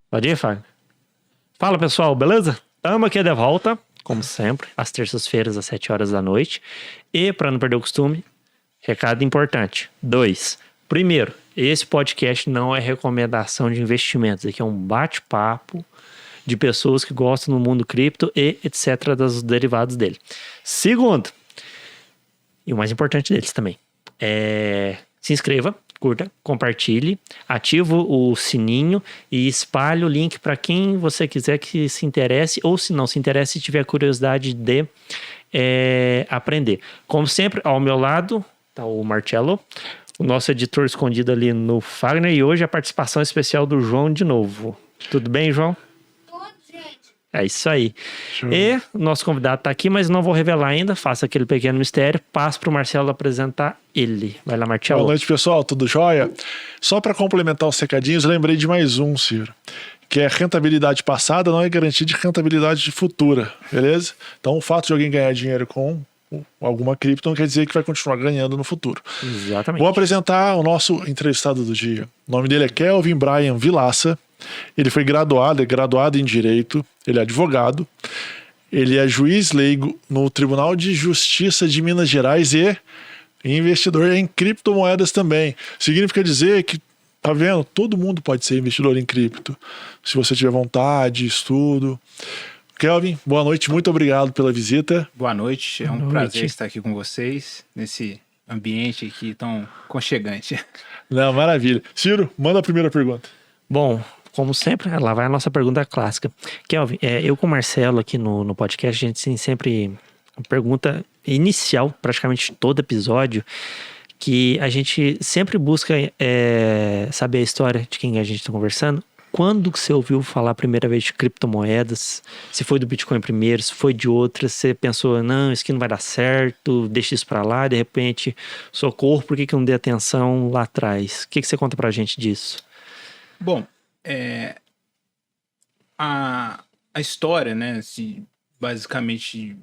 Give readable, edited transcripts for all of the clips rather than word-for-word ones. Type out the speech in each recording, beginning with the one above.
Pode ir, Fábio? Fala, pessoal, beleza? Estamos aqui de volta, como sempre, às terças-feiras, às 7 horas da noite. E, para não perder o costume, recado importante. 2. Primeiro, esse podcast não é recomendação de investimentos. Aqui é um bate-papo de pessoas que gostam do mundo cripto e etc. dos derivados dele. Segundo, e o mais importante deles também, se inscreva, curta, compartilhe, ative o sininho e espalhe o link para quem você quiser que se interesse, ou se não se interesse e tiver curiosidade de aprender. Como sempre, ao meu lado está o Marcelo, o nosso editor escondido ali no Fagner, e hoje a participação especial do João de novo. Tudo bem, João? É isso aí. Show. E o nosso convidado está aqui, mas não vou revelar ainda. Faça aquele pequeno mistério. Passo para o Marcelo apresentar ele. Vai lá, Marcelo. Boa noite, pessoal. Tudo jóia? Só para complementar os recadinhos, lembrei de mais um, Ciro. Que é rentabilidade passada não é garantia de rentabilidade futura, beleza? Então, o fato de alguém ganhar dinheiro com alguma cripto não quer dizer que vai continuar ganhando no futuro. Exatamente. Vou apresentar o nosso entrevistado do dia. O nome dele é Kelvin Brian Vilaça. Ele foi graduado em Direito, ele é advogado, ele é juiz leigo no Tribunal de Justiça de Minas Gerais e investidor em criptomoedas também. Significa dizer que, tá vendo, todo mundo pode ser investidor em cripto, se você tiver vontade, estudo. Kelvin, boa noite, muito obrigado pela visita. Boa noite, é um prazer estar aqui com vocês, nesse ambiente aqui tão aconchegante. Não, maravilha. Ciro, manda a primeira pergunta. Bom, como sempre, lá vai a nossa pergunta clássica. Kelvin, eu com o Marcelo aqui no podcast, a gente tem sempre uma pergunta inicial, praticamente todo episódio, que a gente sempre busca saber a história de quem a gente está conversando. Quando você ouviu falar a primeira vez de criptomoedas? Se foi do Bitcoin primeiro, se foi de outras, você pensou, não, isso aqui não vai dar certo, deixa isso pra lá, de repente, socorro, por que eu não dei atenção lá atrás? O que você conta pra gente disso? Bom, a história, né, basicamente,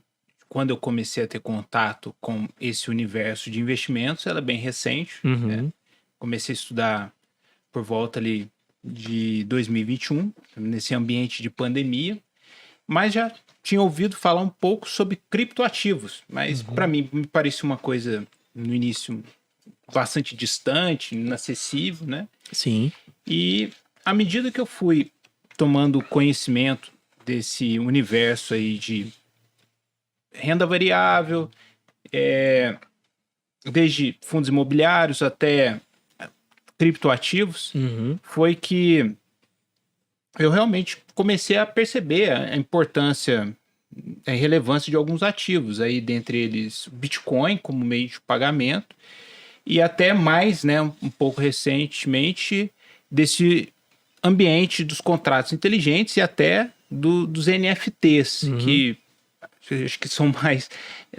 quando eu comecei a ter contato com esse universo de investimentos, ela é bem recente. Uhum. Né? Comecei a estudar por volta ali de 2021, nesse ambiente de pandemia, mas já tinha ouvido falar um pouco sobre criptoativos, mas para mim me parecia uma coisa, no início, bastante distante, inacessível, né? Sim. E à medida que eu fui tomando conhecimento desse universo aí de renda variável, desde fundos imobiliários até criptoativos, foi que eu realmente comecei a perceber a importância, a relevância de alguns ativos, aí dentre eles Bitcoin como meio de pagamento, e até mais, né, um pouco recentemente, desse ambiente dos contratos inteligentes e até dos NFTs, que acho que são mais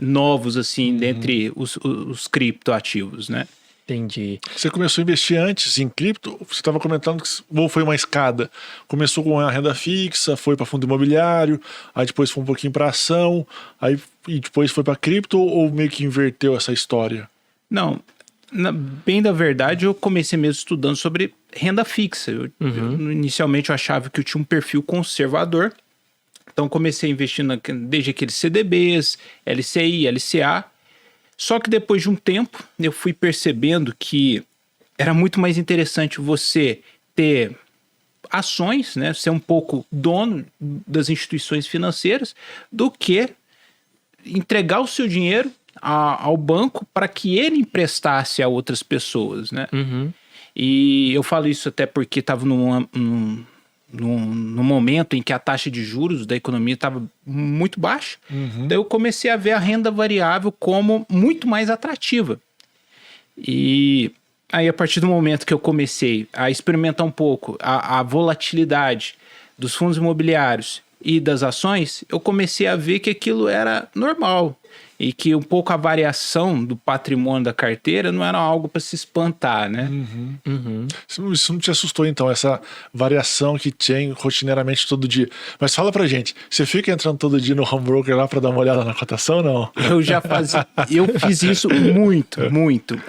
novos, assim, dentre os criptoativos, né? Entendi. Você começou a investir antes em cripto? Você estava comentando que foi uma escada. Começou com a renda fixa, foi para fundo imobiliário, aí depois foi um pouquinho para ação, e depois foi para cripto, ou meio que inverteu essa história? Não, bem da verdade, eu comecei mesmo estudando sobre renda fixa. Inicialmente eu achava que eu tinha um perfil conservador, então comecei a investir desde aqueles CDBs, LCI, LCA. Só que depois de um tempo, eu fui percebendo que era muito mais interessante você ter ações, né, ser um pouco dono das instituições financeiras, do que entregar o seu dinheiro ao banco para que ele emprestasse a outras pessoas, né? E eu falo isso até porque estava num momento em que a taxa de juros da economia estava muito baixa. Daí eu comecei a ver a renda variável como muito mais atrativa. E aí, a partir do momento que eu comecei a experimentar um pouco a volatilidade dos fundos imobiliários e das ações, eu comecei a ver que aquilo era normal. E que um pouco a variação do patrimônio da carteira não era algo para se espantar, né? Isso não te assustou, então, essa variação que tem rotineiramente todo dia? Mas fala pra gente, você fica entrando todo dia no home broker lá para dar uma olhada na cotação ou não? Eu fiz isso muito.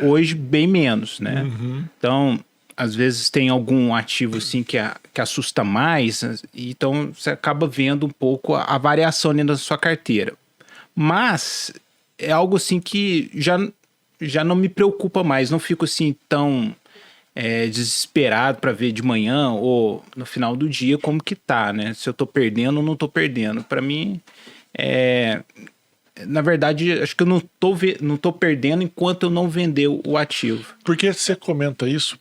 Hoje, bem menos, né? Então, às vezes tem algum ativo assim que assusta mais, então você acaba vendo um pouco a variação dentro da sua carteira. Mas é algo assim que já não me preocupa mais, não fico assim tão desesperado para ver de manhã ou no final do dia como que tá, né? Se eu tô perdendo ou não tô perdendo. Para mim, na verdade, acho que eu não tô perdendo enquanto eu não vender o ativo. Porque você comenta isso,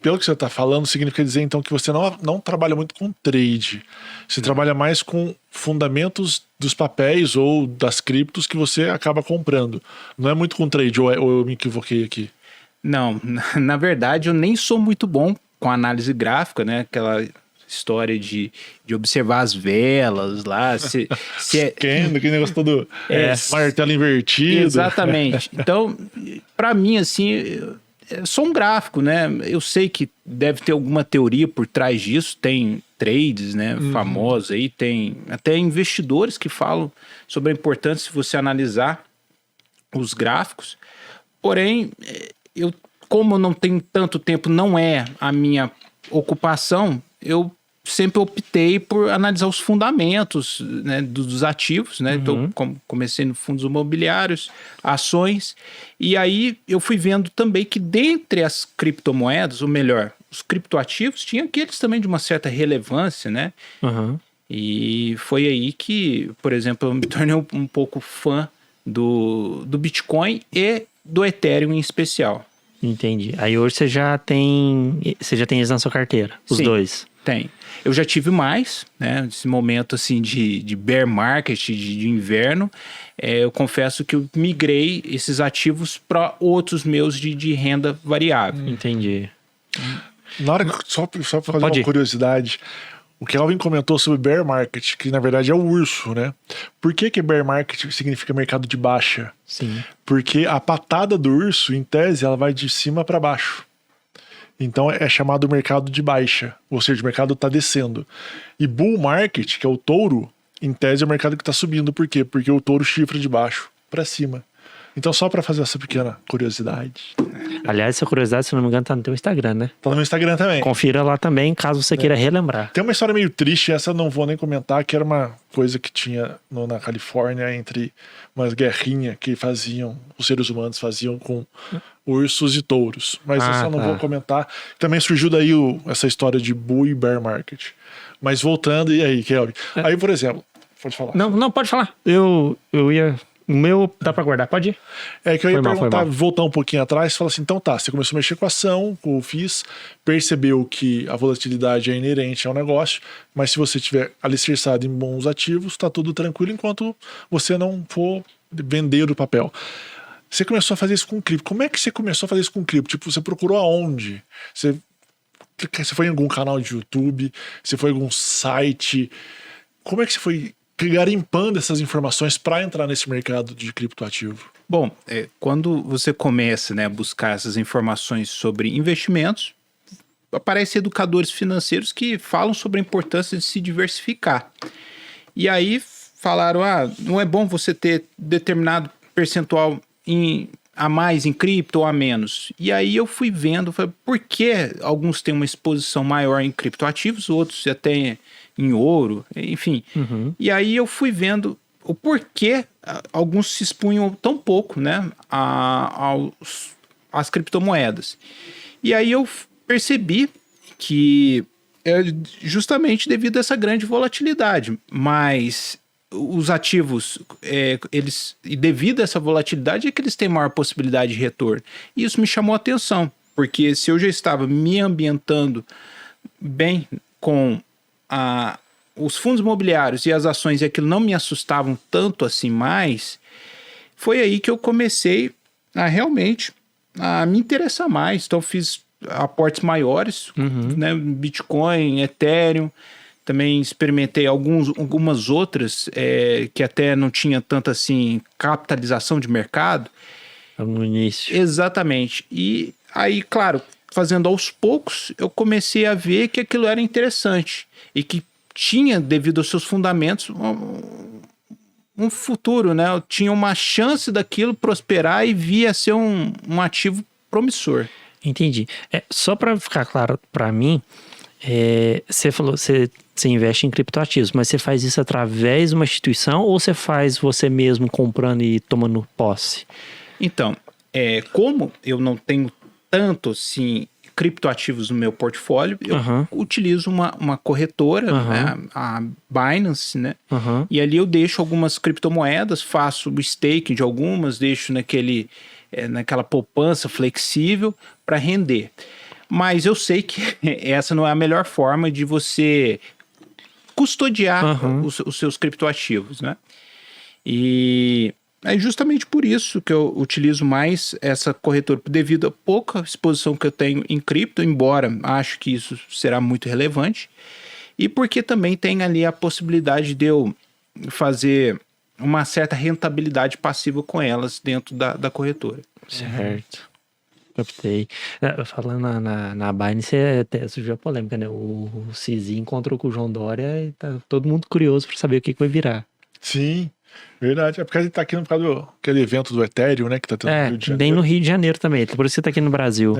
pelo que você está falando, significa dizer então que você não trabalha muito com trade. Você trabalha mais com fundamentos dos papéis ou das criptos que você acaba comprando. Não é muito com trade, ou eu me equivoquei aqui? Não, na verdade eu nem sou muito bom com análise gráfica, né? Aquela história de observar as velas lá. Que negócio todo martelo invertido. Exatamente. Então, para mim, assim, é só um gráfico, né? Eu sei que deve ter alguma teoria por trás disso, tem trades, né, famosos aí, tem até investidores que falam sobre a importância de você analisar os gráficos. Porém, como eu não tenho tanto tempo, não é a minha ocupação, eu sempre optei por analisar os fundamentos, né, dos ativos, né? Então, comecei no fundos imobiliários, ações, e aí eu fui vendo também que dentre as criptomoedas, ou melhor, os criptoativos, tinha aqueles também de uma certa relevância, né? E foi aí que, por exemplo, eu me tornei um pouco fã do Bitcoin e do Ethereum em especial. Entendi. Aí hoje você já tem eles na sua carteira, os dois. Tem. Eu já tive mais, né? Nesse momento assim de bear market, de inverno, eu confesso que eu migrei esses ativos para outros meus de renda variável. Entendi. Na hora, só para fazer uma curiosidade, o Kelvin comentou sobre bear market, que na verdade é o urso, né? Por que bear market significa mercado de baixa? Sim. Porque a patada do urso, em tese, ela vai de cima para baixo. Então é chamado mercado de baixa, ou seja, o mercado está descendo. E bull market, que é o touro, em tese é o mercado que está subindo. Por quê? Porque o touro chifra de baixo para cima. Então, só para fazer essa pequena curiosidade. Aliás, essa curiosidade, se não me engano, tá no teu Instagram, né? Tá no meu Instagram também. Confira lá também, caso você queira relembrar. Tem uma história meio triste, essa eu não vou nem comentar, que era uma coisa que tinha na Califórnia entre umas guerrinhas que os seres humanos faziam com ursos e touros. Mas essa eu não vou comentar. Também surgiu daí essa história de bull e bear market. Mas voltando, e aí, Kelvin? Aí, por exemplo, pode falar. Não, pode falar. Eu ia... O meu dá pra guardar, pode ir? É que eu ia perguntar, voltar um pouquinho atrás, falar assim, então tá, você começou a mexer com a ação, com o FIIs, percebeu que a volatilidade é inerente ao negócio, mas se você tiver alicerçado em bons ativos, tá tudo tranquilo enquanto você não for vender o papel. Você começou a fazer isso com cripto. Como é que você começou a fazer isso com cripto? Tipo, você procurou aonde? Você foi em algum canal de YouTube? Você foi em algum site? Como é que você foi garimpando essas informações para entrar nesse mercado de criptoativo? Bom, quando você começa, né, a buscar essas informações sobre investimentos, aparecem educadores financeiros que falam sobre a importância de se diversificar. E aí falaram, não é bom você ter determinado percentual a mais em cripto ou a menos. E aí eu fui vendo, por que alguns têm uma exposição maior em criptoativos, outros até em ouro, enfim. E aí eu fui vendo o porquê alguns se expunham tão pouco, né, às criptomoedas. E aí eu percebi que é justamente devido a essa grande volatilidade, mas os ativos, e devido a essa volatilidade, é que eles têm maior possibilidade de retorno. E isso me chamou a atenção, porque se eu já estava me ambientando bem com os fundos imobiliários e as ações, e aquilo não me assustavam tanto assim mais, foi aí que eu comecei a realmente me interessar mais. Então fiz aportes maiores, né, Bitcoin, Ethereum, também experimentei algumas outras que até não tinha tanta assim capitalização de mercado. No início. Exatamente. E aí, claro, fazendo aos poucos, eu comecei a ver que aquilo era interessante e que tinha, devido aos seus fundamentos, um futuro, né? Eu tinha uma chance daquilo prosperar e via ser um ativo promissor. Entendi. Só para ficar claro para mim, você falou, você investe em criptoativos, mas você faz isso através de uma instituição ou você faz você mesmo comprando e tomando posse? Então, como eu não tenho tanto assim criptoativos no meu portfólio, eu utilizo uma corretora, né, a Binance, né? E ali eu deixo algumas criptomoedas, faço o staking de algumas, deixo naquela poupança flexível para render. Mas eu sei que essa não é a melhor forma de você custodiar os seus criptoativos, né? E é justamente por isso que eu utilizo mais essa corretora, devido à pouca exposição que eu tenho em cripto, embora acho que isso será muito relevante, e porque também tem ali a possibilidade de eu fazer uma certa rentabilidade passiva com elas dentro da corretora. Certo. Captei. Falando na Binance, até surgiu a polêmica, né? O CZ encontrou com o João Dória e tá todo mundo curioso para saber o que vai virar. Sim, verdade. É porque ele tá aqui por causa daquele evento do Ethereum, né? Que tá tendo no Rio de Janeiro. Bem no Rio de Janeiro também. Por isso que tá aqui no Brasil.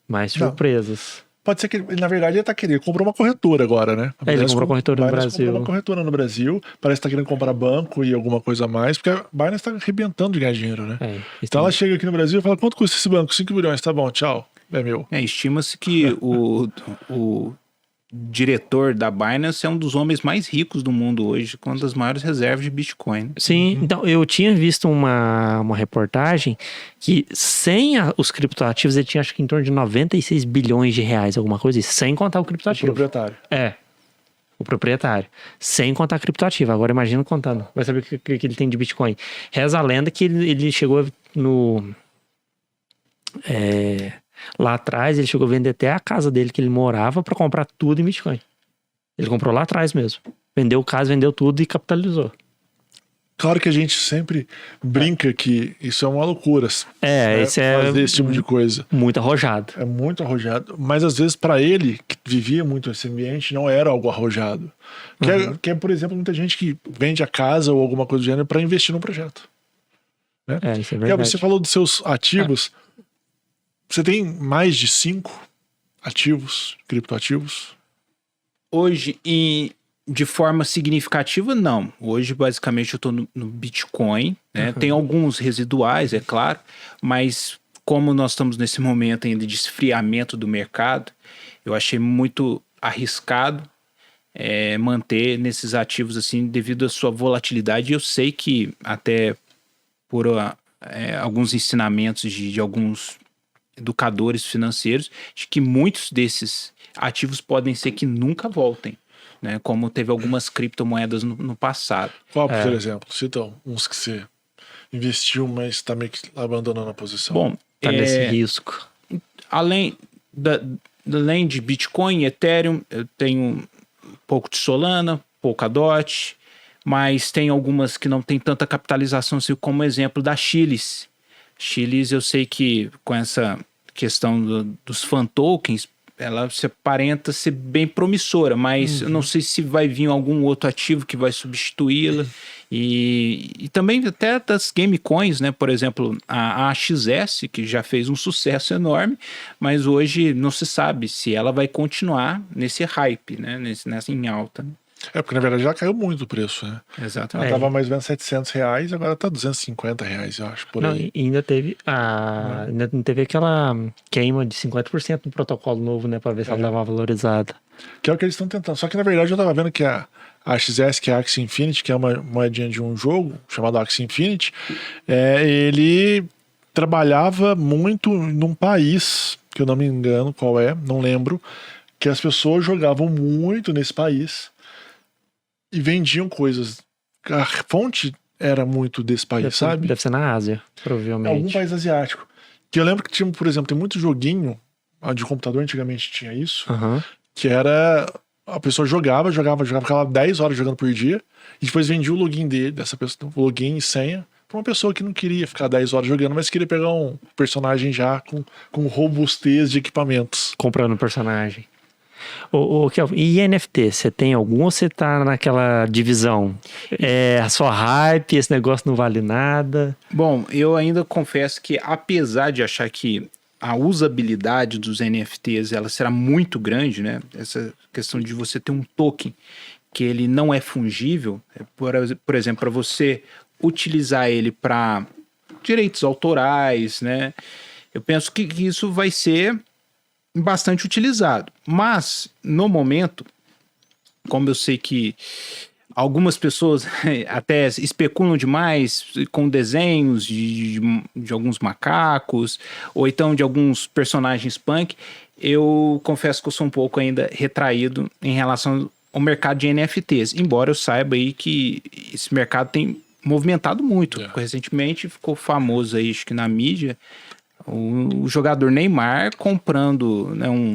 Mais surpresas. Pode ser que, na verdade, ele tá querendo. Ele comprou uma corretora agora, né? Ele comprou corretora no Brasil. Comprou uma corretora no Brasil. Parece que tá querendo comprar banco e alguma coisa a mais, porque a Binance tá arrebentando de ganhar dinheiro, né? Então ela chega aqui no Brasil e fala: quanto custa esse banco? 5 bilhões, tá bom, tchau. É meu. Estima-se que o diretor da Binance é um dos homens mais ricos do mundo hoje, com uma das maiores reservas de Bitcoin. Sim, então eu tinha visto uma reportagem que sem os criptoativos ele tinha acho que em torno de 96 bilhões de reais, alguma coisa assim, sem contar o criptoativo. O proprietário. O proprietário. Sem contar criptoativo. Agora imagina contando. Vai saber o que ele tem de Bitcoin. Reza a lenda que ele chegou lá atrás, ele chegou a vender até a casa dele que ele morava para comprar tudo em Bitcoin. Ele comprou lá atrás mesmo. Vendeu casa, vendeu tudo e capitalizou. Claro que a gente sempre brinca que isso é uma loucura. Fazer esse tipo de coisa. Muito arrojado. É muito arrojado. Mas às vezes para ele, que vivia muito esse ambiente, não era algo arrojado. Que é, por exemplo, muita gente que vende a casa ou alguma coisa do gênero para investir num projeto. Né? Isso é verdade. Você falou dos seus ativos. Você tem mais de 5 ativos, criptoativos? Hoje, de forma significativa, não. Hoje, basicamente, eu estou no Bitcoin. Né? Tem alguns residuais, é claro, mas como nós estamos nesse momento ainda de esfriamento do mercado, eu achei muito arriscado manter nesses ativos assim, devido à sua volatilidade. E eu sei que até por alguns ensinamentos de alguns educadores financeiros, de que muitos desses ativos podem ser que nunca voltem, né? Como teve algumas criptomoedas no passado. Qual, por exemplo? Cita uns que você investiu, mas está meio que abandonando a posição. Bom, tá nesse risco. Além de Bitcoin e Ethereum, eu tenho um pouco de Solana, Polkadot, mas tem algumas que não tem tanta capitalização, assim, como exemplo da Chilis. Chilis, eu sei que com essa questão dos fan tokens, ela se aparenta ser bem promissora, mas eu não sei se vai vir algum outro ativo que vai substituí-la. E também até das game coins, né? Por exemplo, a AXS, que já fez um sucesso enorme, mas hoje não se sabe se ela vai continuar nesse hype, né? Nessa em alta. Né? Porque na verdade já caiu muito o preço, né? Exatamente. Ela estava mais ou menos R$700, agora tá R$250, eu acho, por aí. E ainda teve ainda teve aquela queima de 50% no protocolo novo, né? Pra ver se ela dava uma valorizada. Que é o que eles estão tentando. Só que na verdade eu tava vendo que a XS, que é a Axie Infinity, que é uma moedinha de um jogo chamado Axie Infinity, ele trabalhava muito num país, que eu não me engano qual não lembro, que as pessoas jogavam muito nesse país e vendiam coisas. A fonte era muito desse país, sabe? Deve ser na Ásia, provavelmente. Algum país asiático. Que eu lembro que tinha, por exemplo, tem muito joguinho de computador, antigamente tinha isso, que era... A pessoa jogava, ficava 10 horas jogando por dia, e depois vendia o login dessa pessoa, login e senha, pra uma pessoa que não queria ficar 10 horas jogando, mas queria pegar um personagem já com robustez de equipamentos. Comprando um personagem. Kelvin, e NFT, você tem algum ou você tá naquela divisão? Só hype, esse negócio não vale nada? Bom, eu ainda confesso que apesar de achar que a usabilidade dos NFTs ela será muito grande, né? Essa questão de você ter um token que ele não é fungível, por exemplo, para você utilizar ele para direitos autorais, né? Eu penso que isso vai ser bastante utilizado. Mas, no momento, como eu sei que algumas pessoas até especulam demais com desenhos de alguns macacos, ou então de alguns personagens punk, eu confesso que eu sou um pouco ainda retraído em relação ao mercado de NFTs, embora eu saiba aí que esse mercado tem movimentado muito. Recentemente ficou famoso aí, acho que na mídia, o jogador Neymar comprando, né, um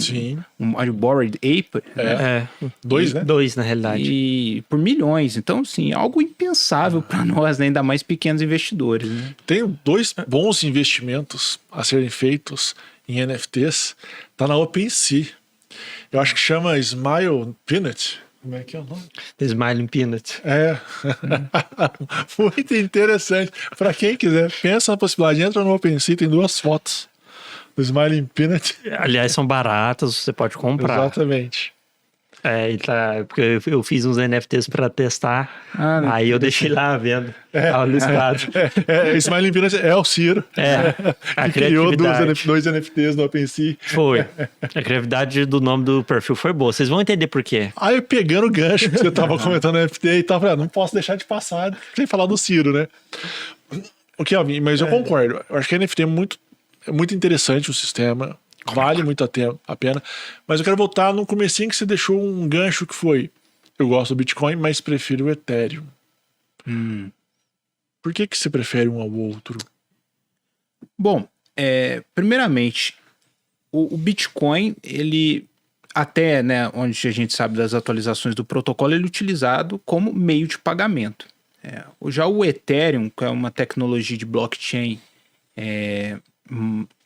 Bored Ape. É. Dois, né? Dois, na realidade. E por milhões. Então, assim, algo impensável para nós, né, ainda mais pequenos investidores. Né? Tem 2 bons investimentos a serem feitos em NFTs. Tá na OpenSea. Eu acho que chama Smile Peanut. Como é que é o nome? The Smiling Peanut. É. Muito interessante. Para quem quiser, pensa na possibilidade. Entra no OpenSea, tem 2 fotos do Smiling Peanut. Aliás, são baratas, você pode comprar. Exatamente. Porque eu fiz uns NFTs para testar, aí eu deixei lá à venda. Tava listado. Smiling Peanut é o Ciro. A que criou criatividade. 2 NFTs no OpenSea. Foi. A criatividade do nome do perfil foi boa. Vocês vão entender por quê. Aí pegando o gancho que você tava comentando no NFT e tava, não posso deixar de passar sem falar do Ciro, né? Mas eu concordo. Eu acho que a NFT é muito interessante o sistema. Vale muito a pena. Mas eu quero voltar no comecinho que você deixou um gancho que foi: eu gosto do Bitcoin, mas prefiro o Ethereum. Por que você prefere um ao outro? Bom, primeiramente, o Bitcoin, ele até, né, onde a gente sabe das atualizações do protocolo, ele é utilizado como meio de pagamento. Já o Ethereum, que é uma tecnologia de blockchain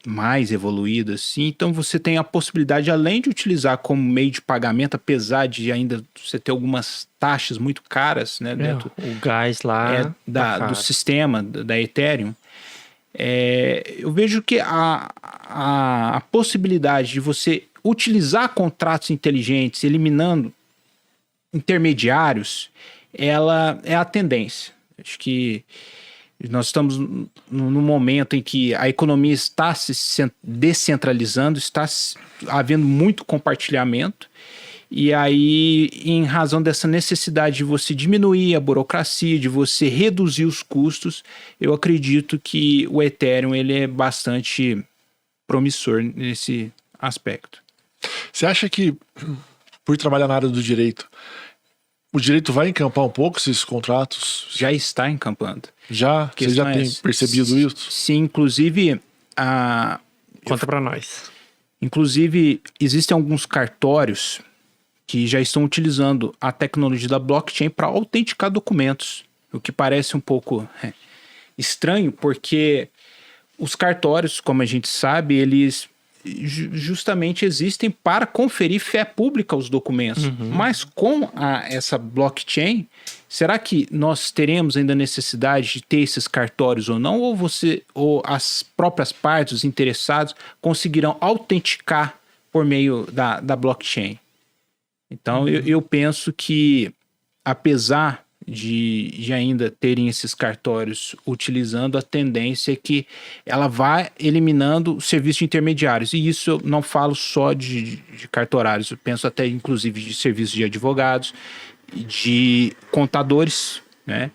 mais evoluída, assim, então você tem a possibilidade, além de utilizar como meio de pagamento, apesar de ainda você ter algumas taxas muito caras, né, dentro O gás lá do sistema da Ethereum, eu vejo que a possibilidade de você utilizar contratos inteligentes, eliminando intermediários, ela é a tendência. Acho que nós estamos num momento em que a economia está se descentralizando, está havendo muito compartilhamento, e aí, em razão dessa necessidade de você diminuir a burocracia, de você reduzir os custos, eu acredito que o Ethereum ele é bastante promissor nesse aspecto. Você acha que, por trabalhar na área do direito, o direito vai encampar um pouco esses contratos? Já está encampando. Você já tem percebido isso? Sim, inclusive... Conta para nós. Inclusive, existem alguns cartórios que já estão utilizando a tecnologia da blockchain para autenticar documentos, o que parece um pouco estranho, porque os cartórios, como a gente sabe, eles justamente existem para conferir fé pública aos documentos. Mas com essa blockchain, será que nós teremos ainda necessidade de ter esses cartórios ou não? Ou as próprias partes, os interessados, conseguirão autenticar por meio da blockchain? Então, eu penso que, apesar de ainda terem esses cartórios utilizando, a tendência é que ela vá eliminando o serviço de intermediários. E isso eu não falo só de cartorários, eu penso até inclusive de serviços de advogados, de contadores, né?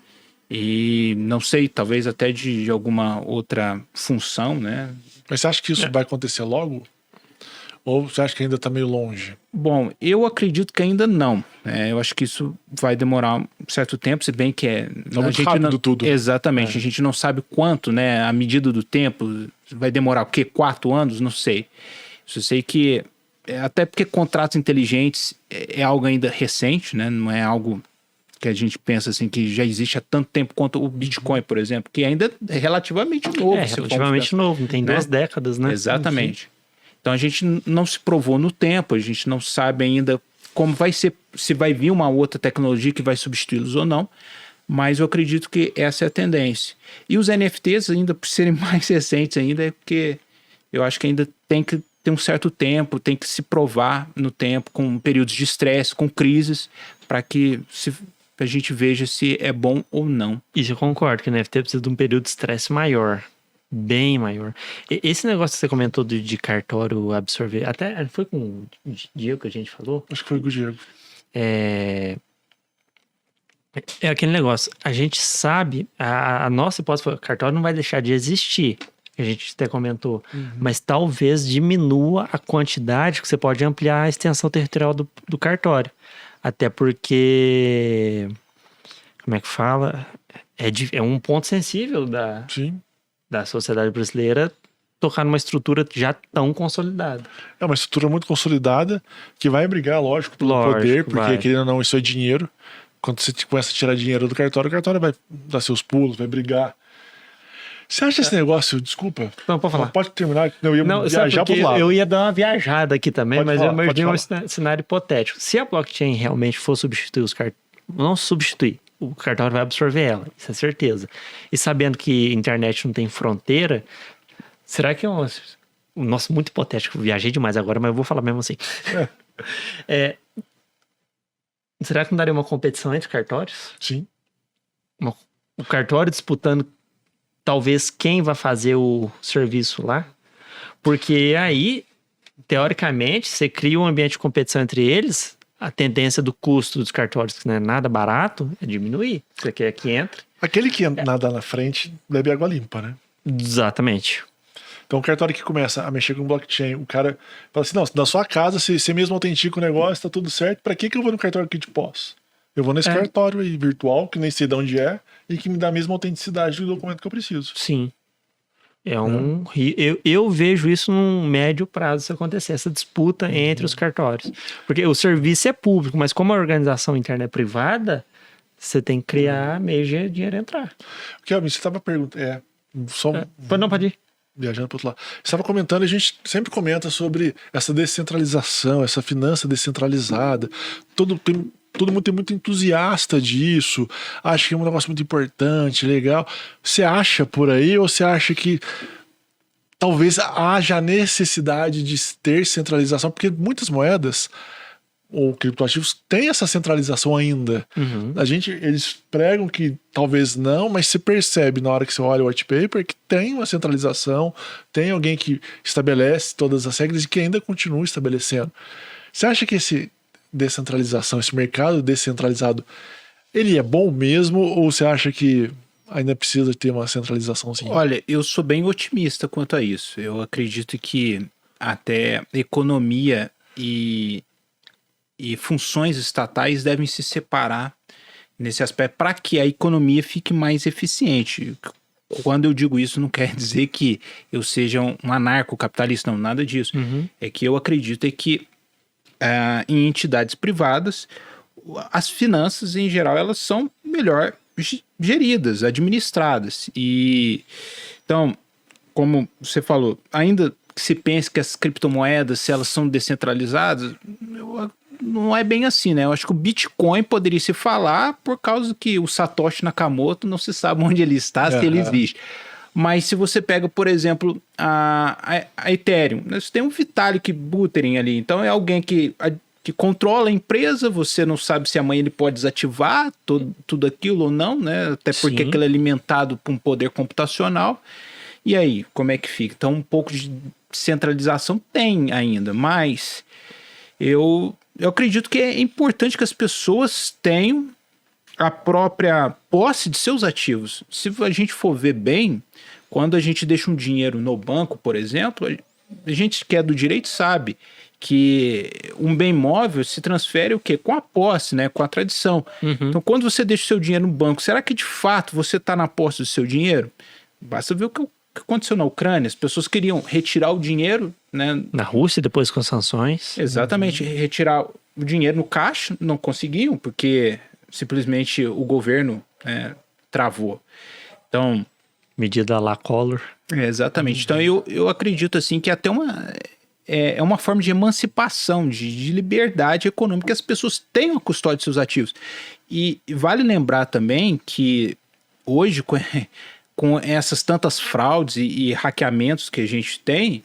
E não sei, talvez até de alguma outra função, né? Mas você acha que isso vai acontecer logo? Ou você acha que ainda está meio longe? Bom, eu acredito que ainda não. Eu acho que isso vai demorar um certo tempo, se bem que muito rápido tudo. Exatamente, a gente não sabe quanto, né? A medida do tempo vai demorar o quê? 4 anos? Não sei. Eu sei que, até porque contratos inteligentes é algo ainda recente, né? Não é algo que a gente pensa assim que já existe há tanto tempo quanto o Bitcoin, por exemplo, que ainda é relativamente novo. Relativamente novo, tem 2 décadas, né? Exatamente. Então a gente não se provou no tempo, a gente não sabe ainda como vai ser, se vai vir uma outra tecnologia que vai substituí-los ou não, mas eu acredito que essa é a tendência. E os NFTs, ainda por serem mais recentes ainda, é porque eu acho que ainda tem que ter um certo tempo, tem que se provar no tempo, com períodos de estresse, com crises, para que a gente veja se é bom ou não. Isso eu concordo, que o NFT precisa de um período de estresse maior. Bem maior. Esse negócio que você comentou de cartório absorver, até foi com o Diego que a gente falou? Acho que foi com o Diego. É aquele negócio, a gente sabe, a nossa hipótese foi, o cartório não vai deixar de existir, que a gente até comentou, mas talvez diminua a quantidade que você pode ampliar a extensão territorial do cartório. Até porque, como é que fala? É um ponto sensível Sim. da sociedade brasileira tocar numa estrutura já tão consolidada. É uma estrutura muito consolidada que vai brigar, lógico, pelo poder, porque vai. querendo ou não, isso é dinheiro. Quando você começa a tirar dinheiro do cartório, o cartório vai dar seus pulos, vai brigar. Você acha esse negócio, desculpa? Não, pode falar. Pode terminar, eu ia viajar pro lado. Eu ia dar uma viajada aqui também, Pode mas falar, eu imaginei pode um cenário hipotético. Se a blockchain realmente for substituir os cartões, não substituir, o cartório vai absorver ela, isso é certeza. E sabendo que a internet não tem fronteira, será que nossa, muito hipotético, viajei demais agora, mas eu vou falar mesmo assim. Será que não daria uma competição entre cartórios? Sim. O cartório disputando talvez quem vai fazer o serviço lá? Porque aí, teoricamente, você cria um ambiente de competição entre eles, a tendência do custo dos cartórios, que não é nada barato, é diminuir. Você quer que entre. Aquele que nada na frente bebe água limpa, né? Exatamente. Então, o cartório que começa a mexer com blockchain, o cara fala assim, não, na sua casa, você mesmo autentica o negócio, tá tudo certo, pra que eu vou no cartório aqui de posse? Eu vou nesse cartório aí, virtual, que nem sei de onde é, e que me dá a mesma autenticidade do documento que eu preciso. Sim. Eu vejo isso num médio prazo isso acontecer, essa disputa entre os cartórios. Porque o serviço é público, mas como a organização interna é privada, você tem que criar meios de dinheiro entrar. Kelvin, você estava perguntando... Pode ir. Viajando para outro lado. Você estava comentando, a gente sempre comenta sobre essa descentralização, essa finança descentralizada. Todo mundo tem muito entusiasta disso, acha que é um negócio muito importante, legal. Você acha por aí ou você acha que talvez haja necessidade de ter centralização? Porque muitas moedas ou criptoativos têm essa centralização ainda. Eles pregam que talvez não, mas se percebe na hora que você olha o white paper que tem uma centralização, tem alguém que estabelece todas as regras e que ainda continua estabelecendo. Você acha que esse descentralização, esse mercado descentralizado, ele é bom mesmo ou você acha que ainda precisa ter uma centralizaçãozinha? Olha, eu sou bem otimista quanto a isso. Eu acredito que até economia e funções estatais devem se separar nesse aspecto para que a economia fique mais eficiente. Quando eu digo isso, não quer dizer que eu seja um anarcocapitalista, não, nada disso. É que eu acredito que em entidades privadas, as finanças, em geral, elas são melhor geridas, administradas. Então, como você falou, ainda que se pense que as criptomoedas, se elas são descentralizadas, não é bem assim, né? Eu acho que o Bitcoin poderia se falar por causa que o Satoshi Nakamoto não se sabe onde ele está, se ele existe. Mas se você pega, por exemplo, a Ethereum, né? Você tem um Vitalik Buterin ali, então é alguém que controla a empresa, você não sabe se amanhã ele pode desativar tudo aquilo ou não, né? Até porque aquilo é alimentado por um poder computacional. E aí, como é que fica? Então, um pouco de centralização tem ainda, mas eu acredito que é importante que as pessoas tenham a própria posse de seus ativos. Se a gente for ver bem, quando a gente deixa um dinheiro no banco, por exemplo, a gente que é do direito sabe que um bem móvel se transfere o quê? Com a posse, né? Com a tradição. Então, quando você deixa o seu dinheiro no banco, será que de fato você está na posse do seu dinheiro? Basta ver o que aconteceu na Ucrânia. As pessoas queriam retirar o dinheiro, né? Na Rússia, depois com sanções. Exatamente. Retirar o dinheiro no caixa, não conseguiam, porque simplesmente o governo travou. Então... medida lá Collor. Exatamente. Então eu acredito assim que até é uma forma de emancipação, de liberdade econômica, que as pessoas tenham a custódia de seus ativos. E vale lembrar também que hoje, com essas tantas fraudes e hackeamentos que a gente tem,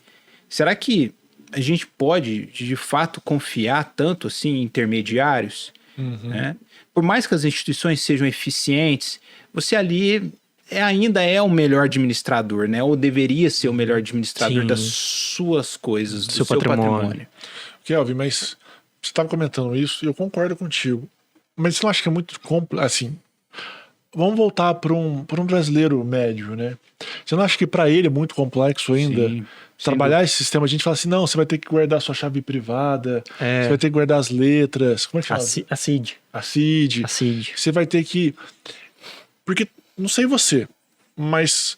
será que a gente pode, de fato, confiar tanto assim em intermediários? Né? Por mais que as instituições sejam eficientes, você ali ainda é o melhor administrador, né? Ou deveria ser o melhor administrador Sim. das suas coisas, do Seu seu patrimônio. patrimônio. Kelvin, mas você estava comentando isso e eu concordo contigo. Mas você não acha que é muito complexo? Assim, vamos voltar para um brasileiro médio, né? Você não acha que para ele é muito complexo ainda Sim, trabalhar esse sistema? A gente fala assim, não, você vai ter que guardar sua chave privada, É. você vai ter que guardar as letras, como é que chama? A CID. A CID. A CID. Você vai ter que... Porque, não sei você, mas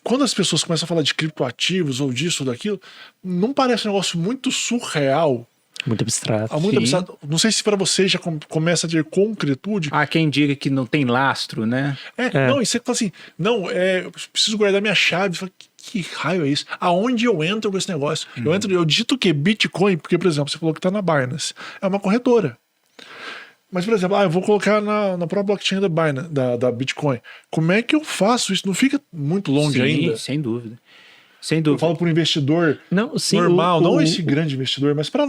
quando as pessoas começam a falar de criptoativos ou disso ou daquilo, não parece um negócio muito surreal? Muito abstrato. Muito Sim. abstrato. Não sei se para você já começa a ter concretude. Há quem diga que não tem lastro, né? Não, e você fala assim, não, eu preciso guardar minha chave. Você fala, que raio é isso? Aonde eu entro com esse negócio? Eu digito o quê? Bitcoin, porque, por exemplo, você falou que tá na Binance. É uma corretora. Mas, por exemplo, eu vou colocar na própria blockchain da Binance, da Bitcoin. Como é que eu faço isso? Não fica muito longe Sim, ainda? sem dúvida. Sem Eu dúvida. falo para um investidor Não, sim, normal, não esse grande investidor, mas para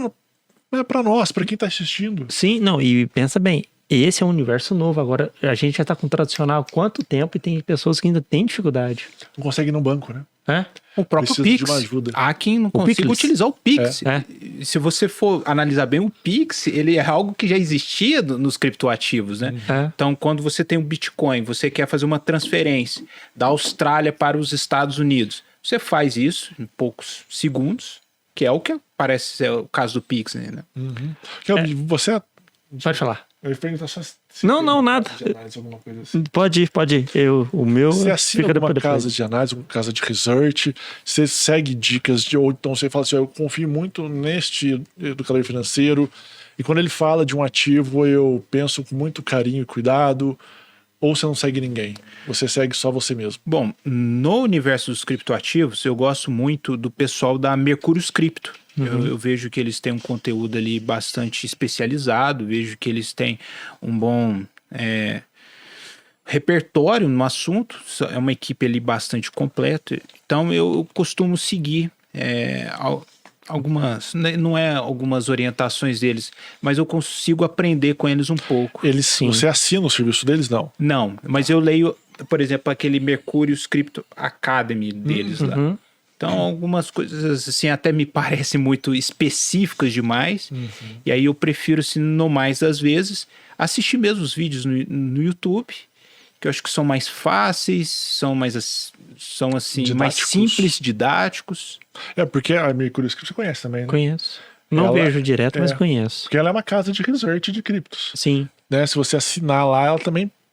nós, para quem está assistindo. Sim, não, e pensa bem, esse é um universo novo. Agora, a gente já tá com o tradicional há quanto tempo e tem pessoas que ainda têm dificuldade. Não consegue ir no banco, né? É? O próprio Precisa de Pix. uma ajuda. Há quem não consiga Pix. utilizar o Pix. É. Se você for analisar bem, o Pix, ele é algo que já existia nos criptoativos, né? É. Então, quando você tem um Bitcoin, você quer fazer uma transferência da Austrália para os Estados Unidos, você faz isso em poucos segundos, que é o que parece ser o caso do Pix, né? Kelvin, você... Pode falar. Eu ia perguntar só se Não, tem não, uma nada. casa de análise, alguma coisa assim. Pode ir. O meu Você assina fica alguma depois. casa de análise, alguma casa de research, você segue dicas, ou então você fala assim, eu confio muito neste educador financeiro, e quando ele fala de um ativo, eu penso com muito carinho e cuidado, ou você não segue ninguém? Você segue só você mesmo? Bom, no universo dos criptoativos, eu gosto muito do pessoal da Mercúrios Cripto. Eu vejo que eles têm um conteúdo ali bastante especializado, vejo que eles têm um bom repertório no assunto, é uma equipe ali bastante completa. Então eu costumo seguir algumas, não é algumas orientações deles, mas eu consigo aprender com eles um pouco. Você assina o serviço deles? Não. Não, mas eu leio, por exemplo, aquele Mercúrios Crypto Academy deles lá. Então, algumas coisas assim até me parecem muito específicas demais. E aí eu prefiro, assim, no mais das vezes, assistir mesmo os vídeos no YouTube, que eu acho que são mais fáceis, são assim, mais Didáticos. simples, didáticos. Porque a Mercúrio Script você conhece também, né? Conheço. Não Ela- vejo direto, mas é. conheço. Porque ela é uma casa de research de criptos. Sim. Né? Se você assinar lá,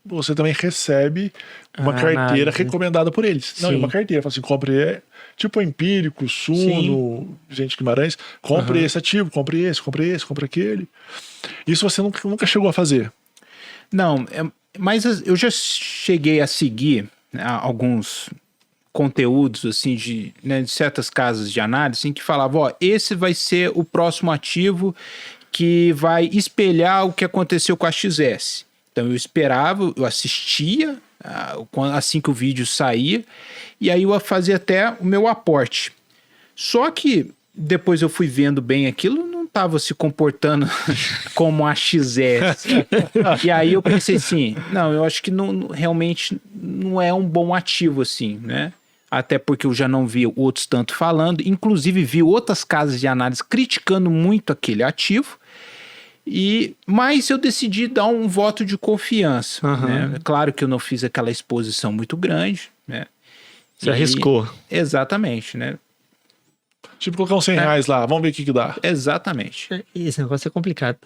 você também recebe uma carteira análise. recomendada por eles. Não, é Sim. uma carteira. Fala assim, compre tipo Empírico, Suno, gente Guimarães, compre esse ativo, compre esse, compre aquele. Isso você nunca chegou a fazer. Não, mas eu já cheguei a seguir alguns conteúdos assim de certas casas de análise em que falava, esse vai ser o próximo ativo que vai espelhar o que aconteceu com a XS. Então eu esperava, eu assistia assim que o vídeo saía, e aí eu fazia até o meu aporte. Só que depois eu fui vendo bem aquilo, não estava se comportando como a XS. E aí eu pensei assim, não, eu acho que realmente não é um bom ativo assim, né? Até porque eu já não vi outros tanto falando, inclusive vi outras casas de análise criticando muito aquele ativo, mas eu decidi dar um voto de confiança. Né? Claro que eu não fiz aquela exposição muito grande, né? Você arriscou. Exatamente, né? Tipo, colocar uns 100 reais lá, vamos ver o que dá. Exatamente. Esse negócio é complicado.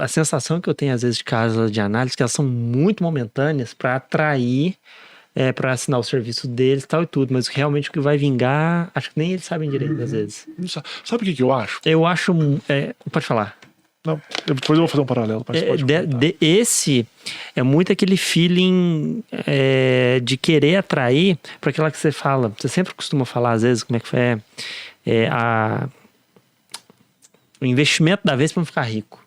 A sensação que eu tenho, às vezes, de casas de análise, que elas são muito momentâneas para atrair, para assinar o serviço deles e tal e tudo. Mas realmente o que vai vingar, acho que nem eles sabem direito, às vezes. Sabe o que eu acho? Eu acho... pode falar. Não, depois eu vou fazer um paralelo. Mas pode comentar. Esse é muito aquele feeling de querer atrair para aquela que você fala. Você sempre costuma falar, às vezes, como é que foi... o investimento da vez para não ficar rico.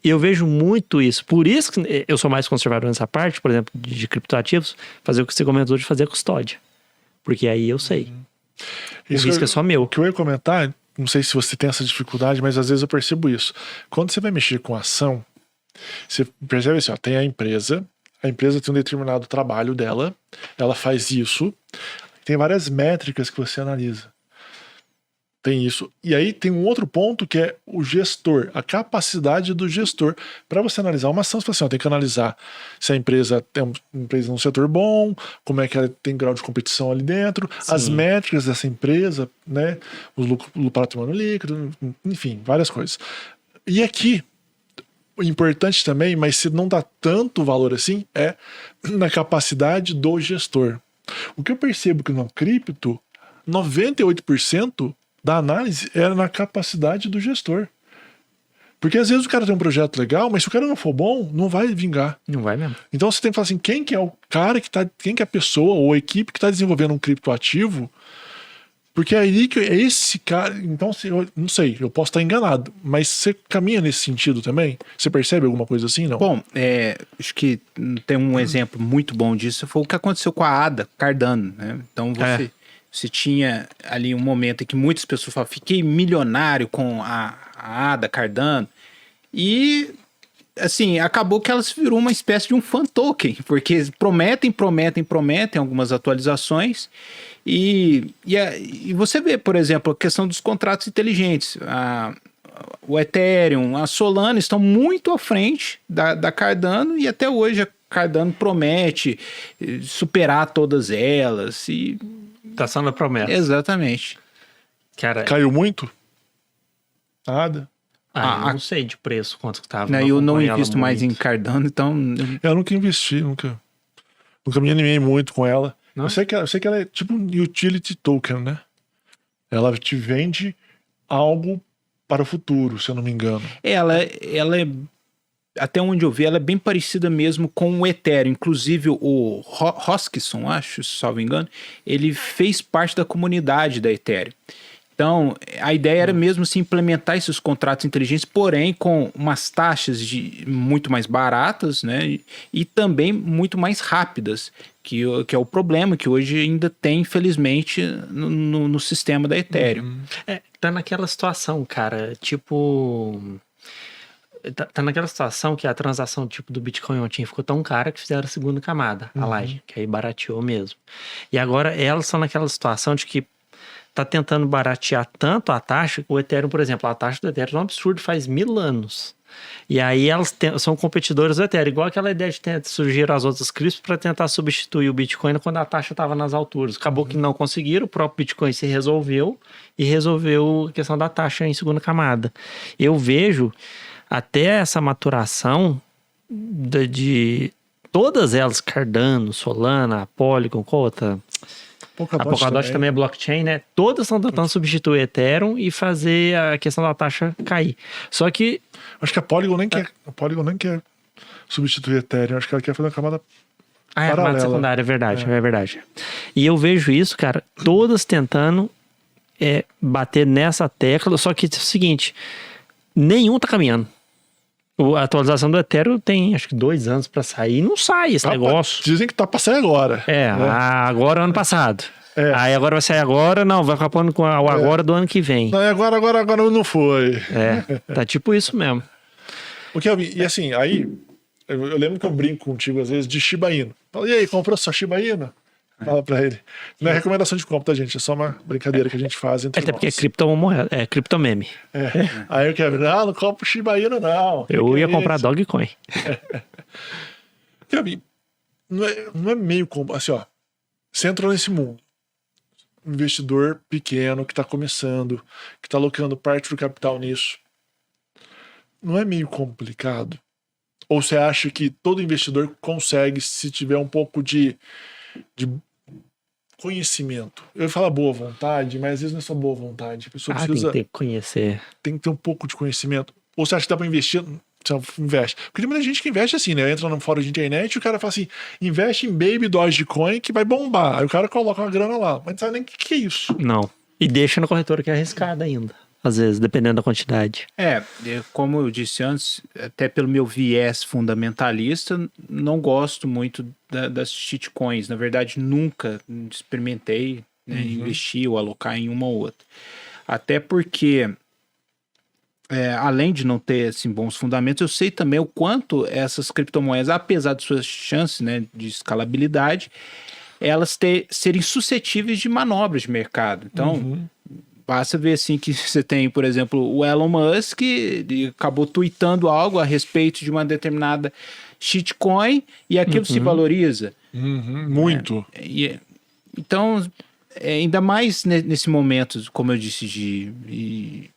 Eu vejo muito isso. Por isso que eu sou mais conservador nessa parte, por exemplo, de criptoativos, fazer o que você comentou de fazer a custódia. Porque aí eu sei. O risco é só meu. O que eu ia comentar, não sei se você tem essa dificuldade, mas às vezes eu percebo isso. Quando você vai mexer com ação, você percebe assim, ó, tem a empresa tem um determinado trabalho dela, ela faz isso, tem várias métricas que você analisa. Tem isso. E aí tem um outro ponto que é o gestor, a capacidade do gestor. Para você analisar uma ação, você fala assim, ó, tem que analisar se a empresa tem uma empresa num setor bom, como é que ela tem grau de competição ali dentro, as métricas dessa empresa, né? O lucro patrimônio líquido, enfim, várias coisas. E aqui, o importante também, mas se não dá tanto valor assim, é na capacidade do gestor. O que eu percebo que no cripto, 98% da análise era na capacidade do gestor. Porque às vezes o cara tem um projeto legal, mas se o cara não for bom, não vai vingar. Não vai mesmo. Então você tem que falar assim, quem que é o cara que tá, quem que é a pessoa ou a equipe que está desenvolvendo um criptoativo, porque é aí que é esse cara, então eu não sei, eu posso estar enganado, mas você caminha nesse sentido também? Você percebe alguma coisa assim, não? Bom, acho que tem um exemplo muito bom disso, foi o que aconteceu com a Ada Cardano, né? Então você tinha ali um momento em que muitas pessoas falavam, fiquei milionário com a Ada Cardano, e assim, acabou que ela se virou uma espécie de um fan token, porque prometem algumas atualizações, e você vê, por exemplo, a questão dos contratos inteligentes, o Ethereum, a Solana estão muito à frente da Cardano, e até hoje a Cardano promete superar todas elas, e Tá só na promessa. exatamente. Cara, Caiu muito? Nada. eu não sei de preço quanto que tava. Eu não acompanho ela invisto mais em muito. Cardano, então Eu nunca investi, nunca me animei muito com ela. Não? Eu sei que ela é tipo um utility token, né? Ela te vende algo para o futuro, se eu não me engano. ela é, até onde eu vi, ela é bem parecida mesmo com o Ethereum. Inclusive o Hoskinson, acho, se salvo engano, ele fez parte da comunidade da Ethereum. Então, a ideia era mesmo se implementar esses contratos inteligentes, porém com umas taxas muito mais baratas, né? E também muito mais rápidas, que é o problema que hoje ainda tem, infelizmente, no sistema da Ethereum. Tá naquela situação, cara, tipo... Tá naquela situação que a transação tipo do Bitcoin ontem ficou tão cara que fizeram a segunda camada, a laje, que aí barateou mesmo. E agora elas estão naquela situação de que tá tentando baratear tanto a taxa, o Ethereum, por exemplo, a taxa do Ethereum é um absurdo faz 1000 anos. E aí elas são competidoras do Ethereum, igual aquela ideia de surgir as outras criptos para tentar substituir o Bitcoin quando a taxa estava nas alturas. Acabou que não conseguiram, o próprio Bitcoin se resolveu e resolveu a questão da taxa em segunda camada. Eu vejo até essa maturação de todas elas, Cardano, Solana, Polygon, Cota, a Polkadot também é blockchain, né? Todas estão tentando substituir o Ethereum e fazer a questão da taxa cair. Só que... Acho que a Polygon nem quer substituir Ethereum. Acho que ela quer fazer uma camada é a camada secundária, é verdade, É. é verdade. E eu vejo isso, cara, todas tentando bater nessa tecla, só que é o seguinte, nenhum tá caminhando. A atualização do Ethereum tem, acho que 2 anos pra sair. Não sai esse negócio. Dizem que tá pra sair agora. Agora ano passado. Aí agora vai sair agora, não, vai ficar pondo com o agora do ano que vem. Não, agora não foi. Tá tipo isso mesmo. O Kelvin, e assim, aí, eu lembro que eu brinco contigo às vezes de Shiba Inu. Fala, e aí, comprou sua Shiba Inu? Fala pra ele. Não é recomendação de compra, tá, gente? É só uma brincadeira que a gente faz entre Até nós. porque é criptomoeda, é criptomeme. Aí o Kevin, não compro Shiba Inu, não. Eu ia comprar Dogecoin. Kevin, não é meio como. Assim, ó. Você entrou nesse mundo. Um investidor pequeno que tá começando, que tá alocando parte do capital nisso. Não é meio complicado? Ou você acha que todo investidor consegue, se tiver um pouco de conhecimento? Eu ia falar boa vontade, mas às vezes não é só boa vontade. A pessoa precisa. Tem que conhecer. Tem que ter um pouco de conhecimento. Ou você acha que dá pra investir? Você investe. Porque tem muita gente que investe assim, né? Entra num fórum de internet e o cara fala assim: investe em Baby Dogecoin que vai bombar. Aí o cara coloca uma grana lá. Mas não sabe nem o que é isso. Não. E deixa na corretora que é arriscada ainda. Às vezes, dependendo da quantidade. Como eu disse antes, até pelo meu viés fundamentalista, não gosto muito das shitcoins. Na verdade, nunca experimentei. né? Investir ou alocar em uma ou outra. Até porque, além de não ter assim, bons fundamentos, eu sei também o quanto essas criptomoedas, apesar de suas chances, né, de escalabilidade, elas serem suscetíveis de manobras de mercado. Então, basta ver assim que você tem, por exemplo, o Elon Musk, ele acabou tweetando algo a respeito de uma determinada shitcoin e aquilo se valoriza. Muito. Então, ainda mais nesse momento, como eu disse, de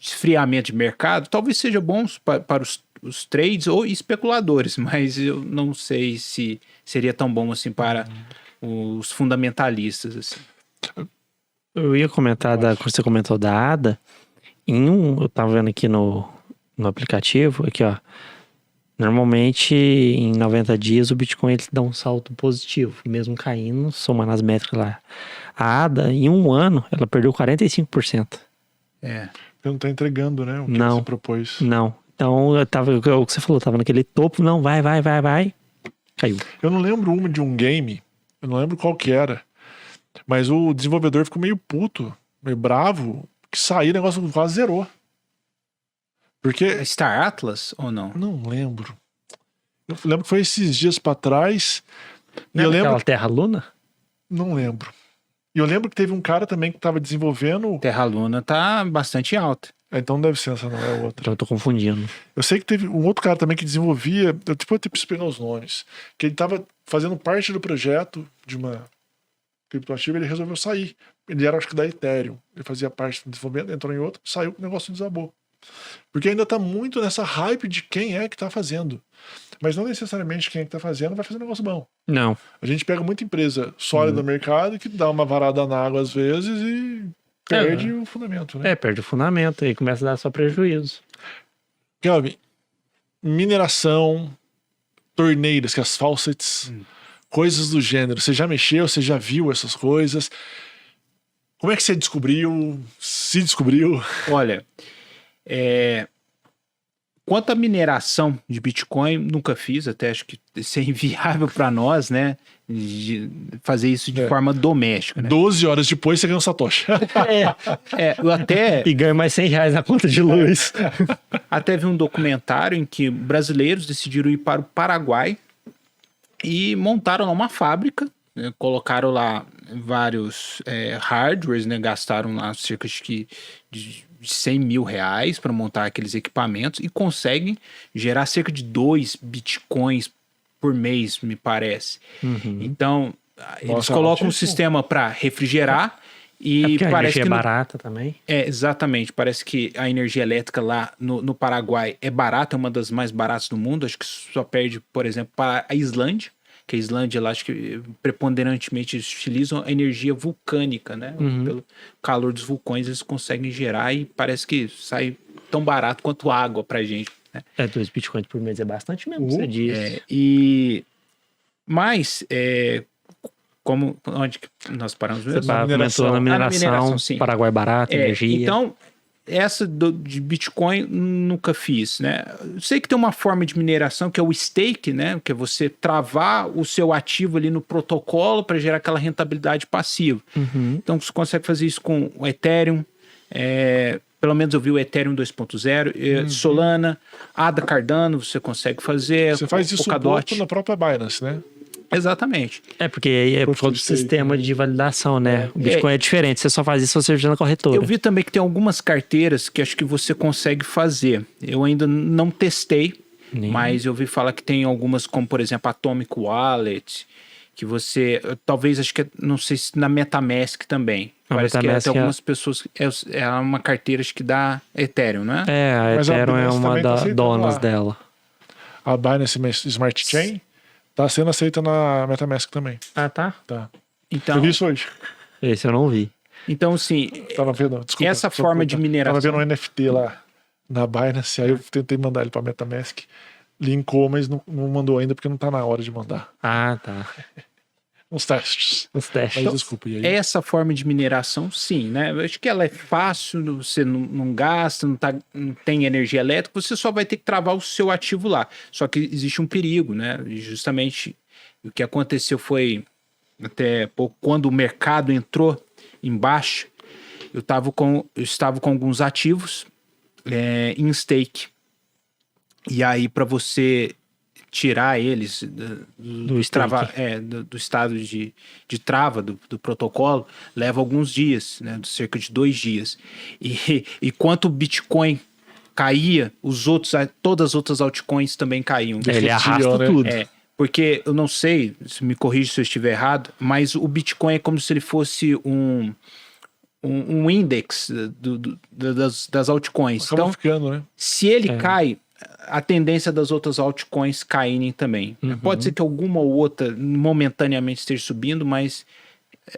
esfriamento de mercado, talvez seja bom para os trades ou especuladores, mas eu não sei se seria tão bom assim para os fundamentalistas. Assim. Eu ia comentar, quando você comentou da ADA, eu tava vendo aqui no aplicativo, aqui ó, normalmente em 90 dias o Bitcoin ele dá um salto positivo, mesmo caindo, somando as métricas lá. A ADA, em um ano, ela perdeu 45%. Porque não tá entregando, né, o que Não. você propôs. Não. Então, o que você falou, tava naquele topo, não, vai, caiu. Eu não lembro uma de um game, eu não lembro qual que era, mas o desenvolvedor ficou meio puto, meio bravo, que saiu, o negócio quase zerou. Porque... Star Atlas ou não? Não lembro. Eu lembro que foi esses dias pra trás. Não, eu lembro... aquela Terra Luna? Não lembro. E eu lembro que teve um cara também que tava desenvolvendo... Terra Luna tá bastante alta. Então deve ser essa, não é outra. Então eu tô confundindo. Eu sei que teve um outro cara também que desenvolvia... Eu até preciso pegar os nomes. Que ele tava fazendo parte do projeto de uma criptoativa e ele resolveu sair. Ele era, acho que, da Ethereum. Ele fazia parte do desenvolvimento, entrou em outro, saiu, o negócio desabou. Porque ainda tá muito nessa hype de quem é que tá fazendo. Mas não necessariamente quem é que tá fazendo vai fazer um negócio bom. Não. A gente pega muita empresa sólida no mercado que dá uma varada na água às vezes e perde o fundamento, né? Perde o fundamento e começa a dar só prejuízo. Kelvin, mineração, torneiras, que as faucets, coisas do gênero. Você já mexeu, você já viu essas coisas? Como é que você descobriu? Se descobriu? Olha... Quanto à mineração de Bitcoin, nunca fiz, até acho que isso é inviável para nós, né? De fazer isso de forma doméstica, né? 12 horas depois você ganha um Satoshi. Eu até... E ganha mais R$100 na conta de luz. Até vi um documentário em que brasileiros decidiram ir para o Paraguai e montaram lá uma fábrica, né? Colocaram lá vários hardwares, né? Gastaram lá cerca de R$100 mil para montar aqueles equipamentos e conseguem gerar cerca de 2 bitcoins por mês, me parece. Então, eles colocam um sistema para refrigerar e porque a parece energia que é barata também. Exatamente. Parece que a energia elétrica lá no Paraguai é barata, é uma das mais baratas do mundo. Acho que só perde, por exemplo, para a Islândia. Que a Islândia, lá, acho que preponderantemente eles utilizam a energia vulcânica, né? Pelo calor dos vulcões eles conseguem gerar e parece que sai tão barato quanto água pra gente, né? 2 bitcoins por mês é bastante mesmo, você disse. Mas, onde que nós paramos mesmo? Você comentou na mineração, sim. Paraguai barato, energia. Então, essa de Bitcoin nunca fiz, né? Eu sei que tem uma forma de mineração que é o stake, né? Que é você travar o seu ativo ali no protocolo para gerar aquela rentabilidade passiva. Então você consegue fazer isso com o Ethereum, pelo menos eu vi o Ethereum 2.0, Solana, ADA Cardano, você consegue fazer. Você faz isso um pouco na própria Binance, né? Exatamente. Porque aí é por causa do sistema de validação, né? O Bitcoin é diferente, você só faz isso se você na corretora. Eu vi também que tem algumas carteiras que acho que você consegue fazer. Eu ainda não testei, mas eu ouvi falar que tem algumas, como por exemplo Atomic Wallet, que você, talvez, acho que, não sei se na MetaMask também. Parece que até algumas pessoas, é uma carteira acho que dá Ethereum, não é? A Ethereum é uma das donas dela. A Binance Smart Chain tá sendo aceita na MetaMask também. Ah, tá? Tá. Então, eu vi isso hoje. Esse eu não vi. Então, assim, tava vendo, desculpa, essa forma de mineração... Tava vendo um NFT lá na Binance, aí eu tentei mandar ele pra MetaMask, linkou, mas não mandou ainda porque não tá na hora de mandar. Ah, tá. Uns testes. Mas desculpa, e aí? Essa forma de mineração, sim, né? Eu acho que ela é fácil, você não gasta, não tem energia elétrica, você só vai ter que travar o seu ativo lá. Só que existe um perigo, né? E justamente o que aconteceu foi, até pouco, quando o mercado entrou em baixa, eu estava com alguns ativos em stake. E aí, para você tirar eles do estado de trava do protocolo, leva alguns dias, né, cerca de 2 dias. E quanto o Bitcoin caía, todas as outras altcoins também caíam. Ele arrasta né? tudo. Porque eu não sei, se me corrija se eu estiver errado, mas o Bitcoin é como se ele fosse um index das altcoins. Acaba Então, ficando, né? se ele cai, a tendência das outras altcoins caírem também. Pode ser que alguma ou outra momentaneamente esteja subindo, mas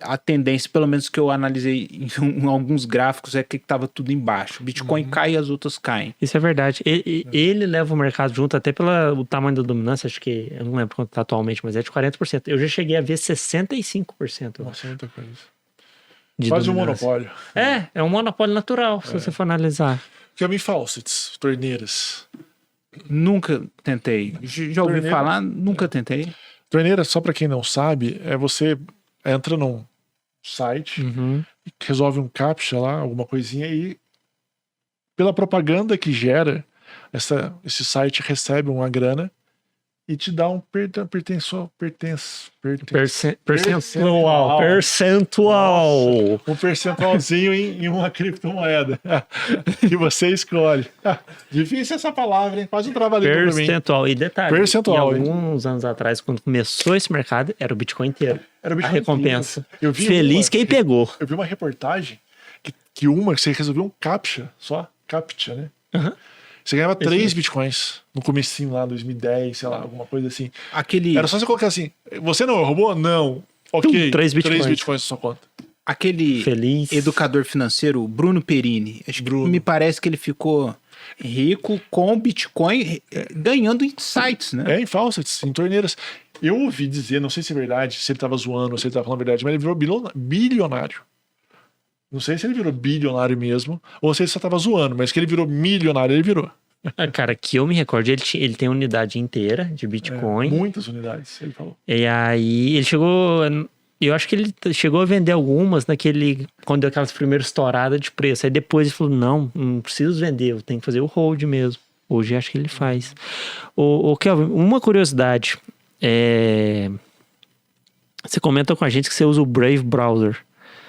a tendência, pelo menos que eu analisei em alguns gráficos, é que estava tudo embaixo. O Bitcoin cai e as outras caem. Isso é verdade. Ele leva o mercado junto até pelo tamanho da dominância, acho que, eu não lembro quanto está atualmente, mas é de 40%. Eu já cheguei a ver 65%. Nossa, muita coisa. De Quase um dominância. monopólio. É um monopólio natural, se você for analisar. Cabin faucets, torneiras. Nunca tentei. Já ouvi Torneira. falar, nunca tentei. Torneira, só para quem não sabe, você entra num site, resolve um captcha lá, alguma coisinha, e pela propaganda que gera, esse site recebe uma grana e te dá um Percentual. Um percentualzinho em uma criptomoeda que você escolhe. Difícil essa palavra, hein? Quase um trabalhinho pra mim. Percentual. E detalhe, Percentual, e alguns anos atrás, quando começou esse mercado, era o Bitcoin inteiro. Era o Bitcoin a recompensa. inteiro. Eu vi Feliz quem pegou. Eu vi uma reportagem que você resolveu um captcha, né? Você ganhava 3 bitcoins no comecinho lá, 2010, sei lá, alguma coisa assim. Era só você colocar assim, você não roubou? Não. Ok, 3 bitcoins. 3 bitcoins na sua conta. Aquele Feliz. educador financeiro, Bruno Perini, me parece que ele ficou rico com o Bitcoin ganhando insights, né? Em faucets, em torneiras. Eu ouvi dizer, não sei se é verdade, se ele tava zoando ou se ele tava falando a verdade, mas ele virou bilionário. Não sei se ele virou bilionário mesmo, ou se ele só tava zoando, mas que ele virou milionário, ele virou. Cara, que eu me recordo, ele tem unidade inteira de Bitcoin. Muitas unidades, ele falou. E aí ele chegou. Eu acho que ele chegou a vender algumas quando deu aquelas primeiras estouradas de preço. Aí depois ele falou: não preciso vender, eu tenho que fazer o hold mesmo. Hoje acho que ele faz. Ô Kelvin, uma curiosidade. Você comenta com a gente que você usa o Brave Browser.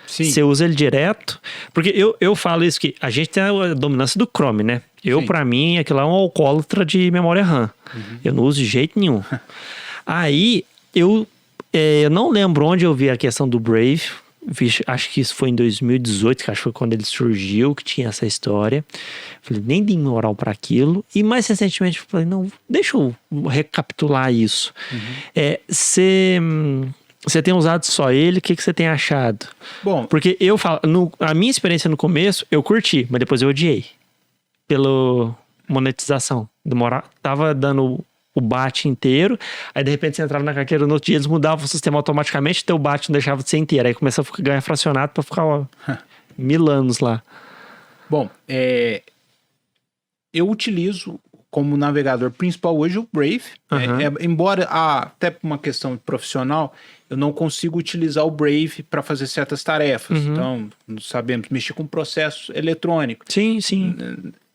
Sim. Você usa ele direto? Porque eu falo isso que a gente tem a dominância do Chrome, né? Pra mim, aquilo lá é um alcoólatra de memória RAM. Eu não uso de jeito nenhum. Aí, eu não lembro onde eu vi a questão do Brave. Acho que isso foi em 2018, que acho que foi quando ele surgiu, que tinha essa história. Falei, nem dei moral para aquilo. E mais recentemente, falei, não, deixa eu recapitular isso. Você tem usado só ele, o que você tem achado? Bom, porque eu falo, a minha experiência no começo, eu curti, mas depois eu odiei. Pela monetização. Tava dando o BAT inteiro, aí de repente você entrava na carteira no outro dia, eles mudavam o sistema automaticamente, teu BAT não deixava de ser inteiro. Aí começou a ganhar fracionado pra ficar 1000 anos lá. Bom, eu utilizo como navegador principal hoje o Brave. Embora até por uma questão profissional, eu não consigo utilizar o Brave para fazer certas tarefas. Então, sabemos mexer com processo eletrônico. Sim.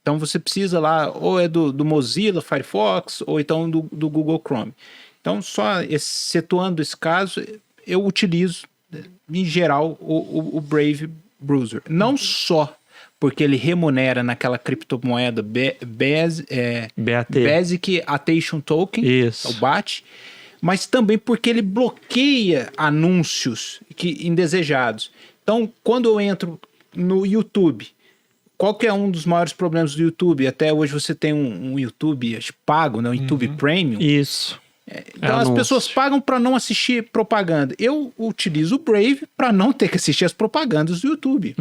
Então você precisa lá, ou é do Mozilla, Firefox, ou então do Google Chrome. Então, só excetuando esse caso, eu utilizo, em geral, o Brave Browser. Não só porque ele remunera naquela criptomoeda Basic Attention Token, isso, o BAT, mas também porque ele bloqueia anúncios indesejados. Então, quando eu entro no YouTube, qual que é um dos maiores problemas do YouTube? Até hoje você tem um YouTube pago, né? Um YouTube Premium. Isso. Então as pessoas pagam para não assistir propaganda. Eu utilizo o Brave para não ter que assistir as propagandas do YouTube.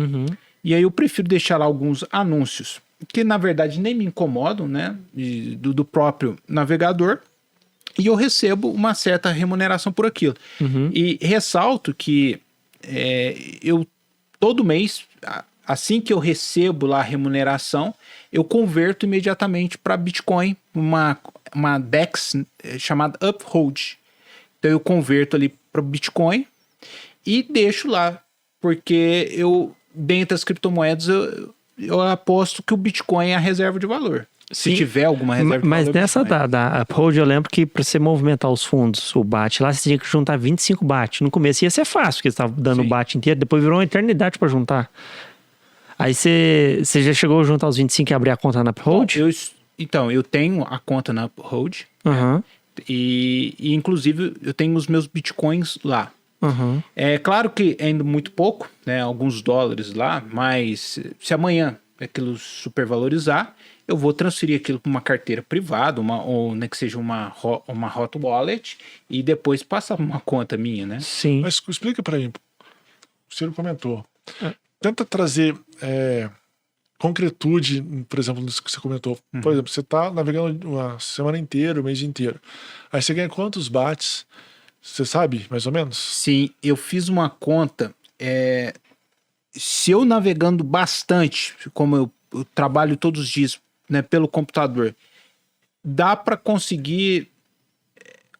E aí eu prefiro deixar lá alguns anúncios que na verdade nem me incomodam, né? Do próprio navegador. E eu recebo uma certa remuneração por aquilo. E ressalto que eu todo mês, assim que eu recebo lá a remuneração, eu converto imediatamente para Bitcoin, uma DEX chamada Uphold. Então eu converto ali para Bitcoin e deixo lá porque dentre as criptomoedas, eu aposto que o Bitcoin é a reserva de valor. Se Sim. tiver alguma reserva de Mas valor. nessa Bitcoin. da Uphold, eu lembro que pra você movimentar os fundos, o BAT lá, você tinha que juntar 25 BAT. No começo ia ser fácil, porque você tava dando o Sim. BAT inteiro, depois virou uma eternidade pra juntar. Aí você já chegou a juntar os 25 e abrir a conta na Uphold? Então, eu tenho a conta na Uphold. Aham. E inclusive eu tenho os meus bitcoins lá. Aham. É claro que é ainda muito pouco, né? Alguns dólares lá, mas se amanhã aquilo supervalorizar, eu vou transferir aquilo para uma carteira privada, ou né, que seja uma hot wallet, e depois passar para uma conta minha, né? Sim. Mas explica para mim. O Ciro comentou. Tenta trazer concretude, por exemplo, nisso que você comentou. Por exemplo, você está navegando uma semana inteira, o mês inteiro. Aí você ganha quantos BATs? Você sabe, mais ou menos? Sim, eu fiz uma conta. Se eu navegando bastante, como eu trabalho todos os dias, né, pelo computador, dá para conseguir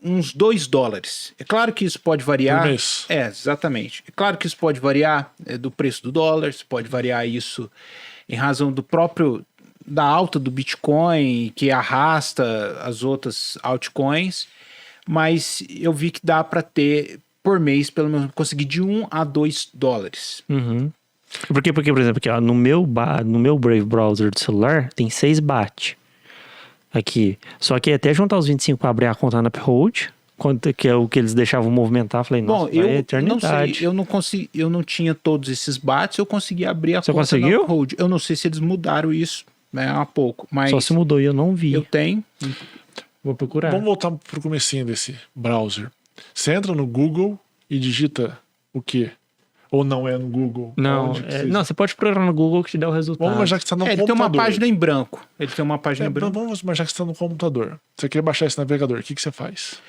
uns $2. É claro que isso pode variar. Por mês. Exatamente. É claro que isso pode variar do preço do dólar, pode variar isso em razão da alta do Bitcoin, que arrasta as outras altcoins, mas eu vi que dá para ter por mês, pelo menos, conseguir de $1 a $2. Uhum. Porque, por exemplo, aqui, ó, no meu Brave Browser do celular tem 6 BAT. Aqui. Só que até juntar os 25 para abrir a conta na Uphold, que é o que eles deixavam movimentar, falei, nossa, Bom, vai eternidade. não sei, eu não tinha todos esses BATs, eu consegui abrir a Você conta conseguiu? na Uphold. Eu não sei se eles mudaram isso, né, há pouco, mas Só se mudou e eu não vi. eu tenho. Vou procurar. Vamos voltar pro comecinho desse browser. Você entra no Google e digita o quê? Ou não é no Google? Não, Onde que você- não, você pode procurar no Google que te dá o resultado. Vamos imaginar que você está no Ele computador. tem uma página em branco. Ele tem uma página em branco. Vamos imaginar que você está no computador. Você quer baixar esse navegador. O que você faz?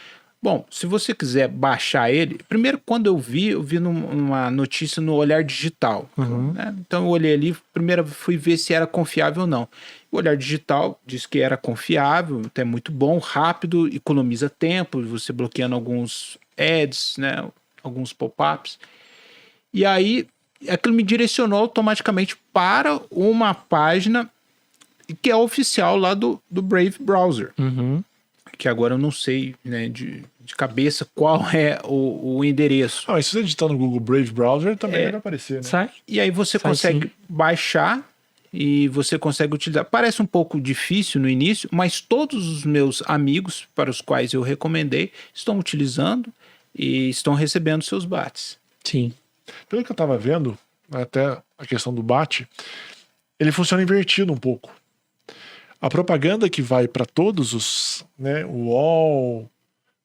Bom, se você quiser baixar ele, primeiro quando eu vi numa notícia no Olhar Digital. Né? Então eu olhei ali, primeiro fui ver se era confiável ou não. O Olhar Digital disse que era confiável, até muito bom, rápido, economiza tempo, você bloqueando alguns ads, né? Alguns pop-ups. E aí aquilo me direcionou automaticamente para uma página que é oficial lá do Brave Browser. Uhum. Que agora eu não sei, né, de cabeça qual é o endereço. Ah, mas se você digitar no Google Brave Browser, também vai aparecer, né? Sai. E aí você Sai consegue sim. baixar e você consegue utilizar. Parece um pouco difícil no início, mas todos os meus amigos para os quais eu recomendei estão utilizando e estão recebendo seus BATs. Sim. Pelo que eu tava vendo, até a questão do BAT, ele funciona invertido um pouco. A propaganda que vai para todos os, né, o UOL,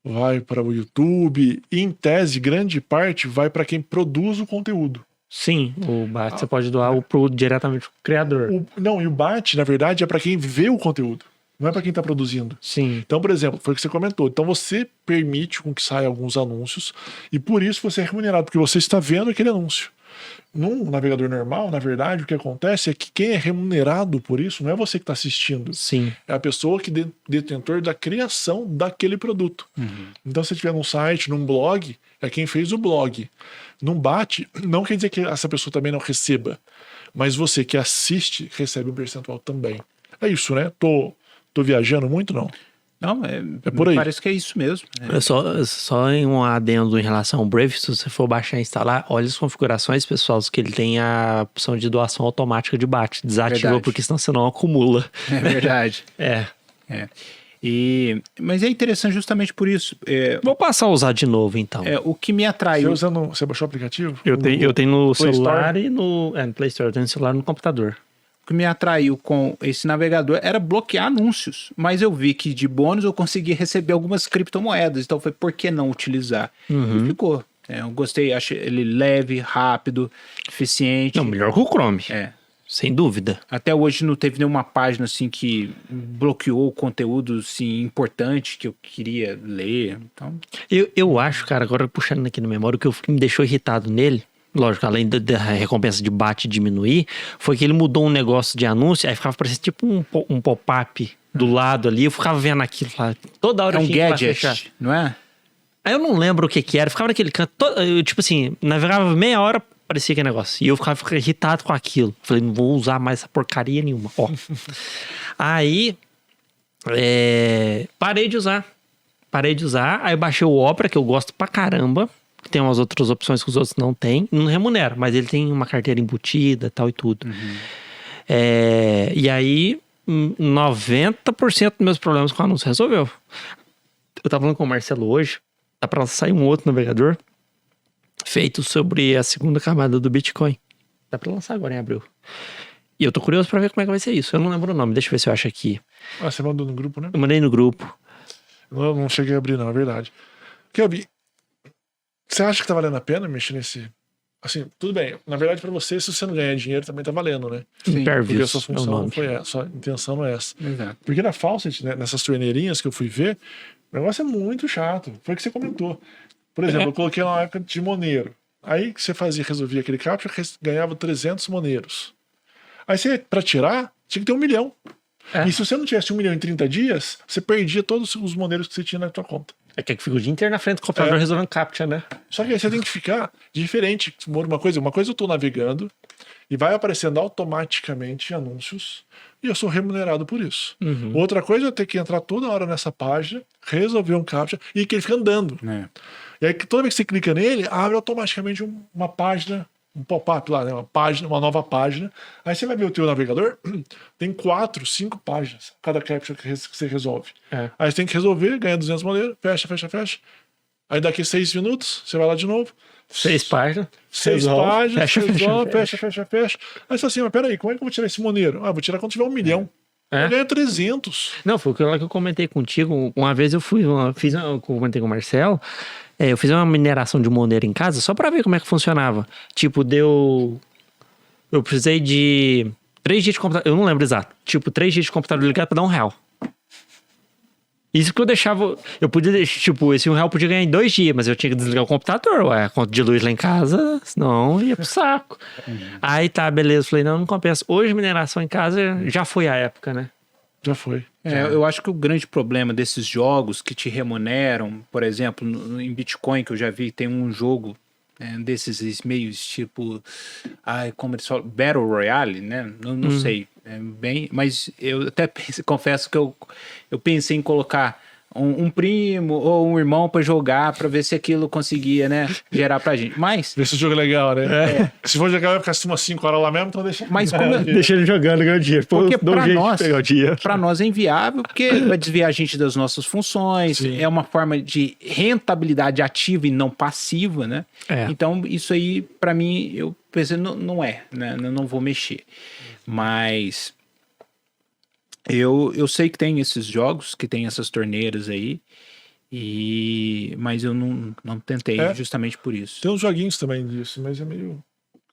vai para o YouTube, e em tese, grande parte vai para quem produz o conteúdo. Sim, o BAT você pode doar o produto diretamente pro criador. E o BAT, na verdade, é para quem vê o conteúdo, não é para quem está produzindo. Sim. Então, por exemplo, foi o que você comentou. Então, você permite com que saia alguns anúncios e por isso você é remunerado, porque você está vendo aquele anúncio. Num navegador normal, na verdade, o que acontece é que quem é remunerado por isso não é você que está assistindo. Sim. É a pessoa que é detentor da criação daquele produto. Então, se você estiver num site, num blog, é quem fez o blog. Num BAT, não quer dizer que essa pessoa também não receba, mas você que assiste recebe um percentual também. É isso, né? Tô viajando muito, não? Não, É por aí. Parece que é isso mesmo. Só em um adendo em relação ao Brave, se você for baixar e instalar, olha as configurações, pessoal, que ele tem a opção de doação automática de BAT. Desativa, Verdade. porque senão você não acumula. É verdade. É. Mas é interessante justamente por isso. Vou passar a usar de novo, então. O que me atraiu. Você baixou o aplicativo? Eu tenho no Play celular e no Play Store. Eu tenho no celular e no computador. O que me atraiu com esse navegador era bloquear anúncios, mas eu vi que de bônus eu consegui receber algumas criptomoedas, então foi por que não utilizar? E ficou. Eu gostei, achei ele leve, rápido, eficiente. Não, melhor que o Chrome. Sem dúvida. Até hoje não teve nenhuma página assim que bloqueou conteúdo assim, importante que eu queria ler. Então... Eu acho, cara, agora puxando aqui na memória, o que me deixou irritado nele, lógico, além da recompensa de BAT diminuir, foi que ele mudou um negócio de anúncio, aí ficava parecendo tipo um pop-up do lado ali, eu ficava vendo aquilo lá, toda hora É eu um tinha que fechar. gadget, não é? Aí eu não lembro o que era, ficava naquele canto, tipo assim, navegava meia hora, aparecia aquele negócio. E eu ficava irritado com aquilo. Falei, não vou usar mais essa porcaria nenhuma. Ó. Aí, parei de usar. Aí baixei o Opera, que eu gosto pra caramba. Tem umas outras opções que os outros não têm. Não remunera, mas ele tem uma carteira embutida tal e tudo. E aí, 90% dos meus problemas com o anúncio resolveu. Eu tava falando com o Marcelo hoje. Dá pra sair um outro navegador feito sobre a segunda camada do Bitcoin. Dá pra lançar agora em abril. E eu tô curioso pra ver como é que vai ser isso. Eu não lembro o nome, deixa eu ver se eu acho aqui. Ah, você mandou no grupo, né? Eu mandei no grupo. Eu não cheguei a abrir, não, é verdade. Kelvin, você acha que tá valendo a pena mexer nesse... Assim, tudo bem. Na verdade, pra você, se você não ganhar dinheiro, também tá valendo, né? Sim, Porque a Impervious sua é o função não nome. foi essa, a sua intenção não é essa. Exato. Porque na Faucet, né, nessas torneirinhas que eu fui ver, o negócio é muito chato. Foi o que você comentou. Por exemplo, eu coloquei uma época de moneiro. Aí que você resolvia aquele captcha, ganhava 300 moneiros. Aí você, pra tirar, tinha que ter 1 milhão. E se você não tivesse 1 milhão em 30 dias, você perdia todos os moneiros que você tinha na sua conta. É que fica o dia inteiro na frente do computador resolvendo captcha, né? Só que aí você tem que ficar diferente. Uma coisa eu tô navegando e vai aparecendo automaticamente anúncios e eu sou remunerado por isso. Outra coisa é eu ter que entrar toda hora nessa página, resolver um captcha e que ele fica andando. E aí toda vez que você clica nele, abre automaticamente uma página, um pop-up lá, né? Uma nova página. Aí você vai ver o teu navegador, tem 4, 5 páginas, cada captcha que você resolve. Aí você tem que resolver, ganha 200 moneiros, fecha. Aí daqui 6 minutos, você vai lá de novo. 6 páginas. 6 resolve, páginas, fecha. fecha. Aí você fala assim, mas peraí, como é que eu vou tirar esse moneiro? Vou tirar quando tiver 1 milhão. Eu ganho 300. Não, foi aquilo lá que eu comentei contigo. Uma vez eu comentei com o Marcelo, eu fiz uma mineração de moneiro em casa só pra ver como é que funcionava. Tipo, eu precisei de 3 dias de computador, eu não lembro exato. Tipo, 3 dias de computador ligado pra dar R$1. Isso que eu deixava, eu podia deixar, tipo, esse R$1 podia ganhar em 2 dias, mas eu tinha que desligar o computador, a conta de luz lá em casa, senão ia pro saco. Aí tá, beleza, falei, não compensa. Hoje mineração em casa já foi a época, né? Já foi. Eu acho que o grande problema desses jogos que te remuneram, por exemplo, em Bitcoin, que eu já vi, tem um jogo desses meios tipo, como eles falam, Battle Royale, né? Não sei, mas eu até confesso que eu pensei em colocar um primo ou um irmão pra jogar, pra ver se aquilo conseguia, né, gerar pra gente. Mas... Vê se o jogo é legal, né? Se for jogar, vai ficar umas 5 horas lá mesmo, então deixa... Mas como... Deixa ele jogando, ganha o dinheiro. Porque pra pra nós é inviável, porque vai desviar a gente das nossas funções, é uma forma de rentabilidade ativa e não passiva, né? Então, isso aí, pra mim, eu pensei, não é, né? Eu não vou mexer. Mas... Eu sei que tem esses jogos, que tem essas torneiras aí, mas eu não tentei justamente por isso. Tem uns joguinhos também disso, mas é meio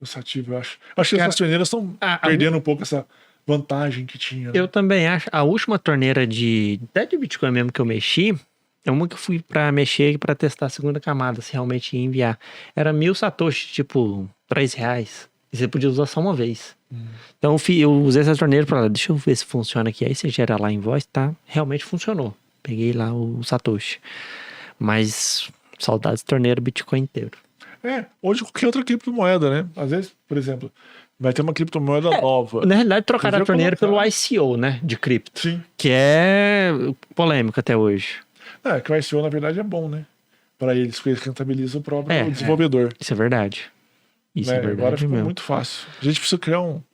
cansativo, eu acho. Acho que essas torneiras estão perdendo um pouco essa vantagem que tinha. Né? Eu também acho. A última torneira até de Bitcoin mesmo que eu mexi, é uma que eu fui pra mexer pra testar a segunda camada, se realmente ia enviar. Era 1.000 satoshi, tipo, R$3. E você podia usar só uma vez. Então eu usei essa torneira pra lá, deixa eu ver se funciona aqui. Aí você gera lá a invoice, tá? Realmente funcionou. Peguei lá o satoshi. Mas saudades torneira Bitcoin inteiro. Hoje qualquer outra criptomoeda, né? Às vezes, por exemplo, vai ter uma criptomoeda nova. Na realidade, trocaram a torneira pelo ICO, né? De cripto. Sim. Que é polêmico até hoje. Que o ICO, na verdade, é bom, né? Para eles, porque ele rentabiliza o próprio desenvolvedor. Isso é verdade. Isso é verdade. Agora ficou mesmo. muito fácil. A gente precisa criar uma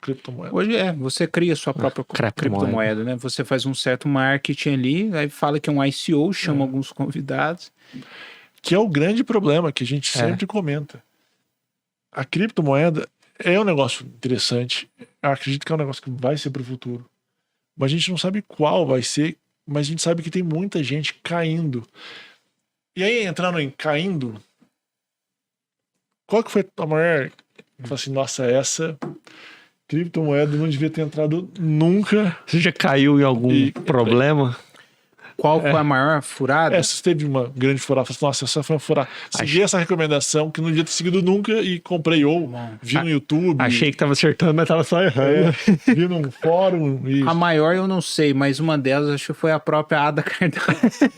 criptomoeda. Hoje você cria sua própria criptomoeda, né? Você faz um certo marketing ali, aí fala que é um ICO, chama alguns convidados. Que é o grande problema que a gente sempre comenta. A criptomoeda é um negócio interessante. Eu acredito que é um negócio que vai ser para o futuro. Mas a gente não sabe qual vai ser, mas a gente sabe que tem muita gente caindo. E aí, entrando em caindo, qual que foi a maior... Fala assim, nossa, essa criptomoeda não devia ter entrado nunca. Você já caiu em algum problema? Qual foi a maior furada? Essa teve uma grande furada. Falei, nossa, essa foi uma furada. Segui essa recomendação que não devia ter seguido nunca e comprei ou vi no YouTube. Achei que tava acertando, mas tava só errando. Vi num fórum. E... A maior eu não sei, mas uma delas acho que foi a própria Ada Cardano.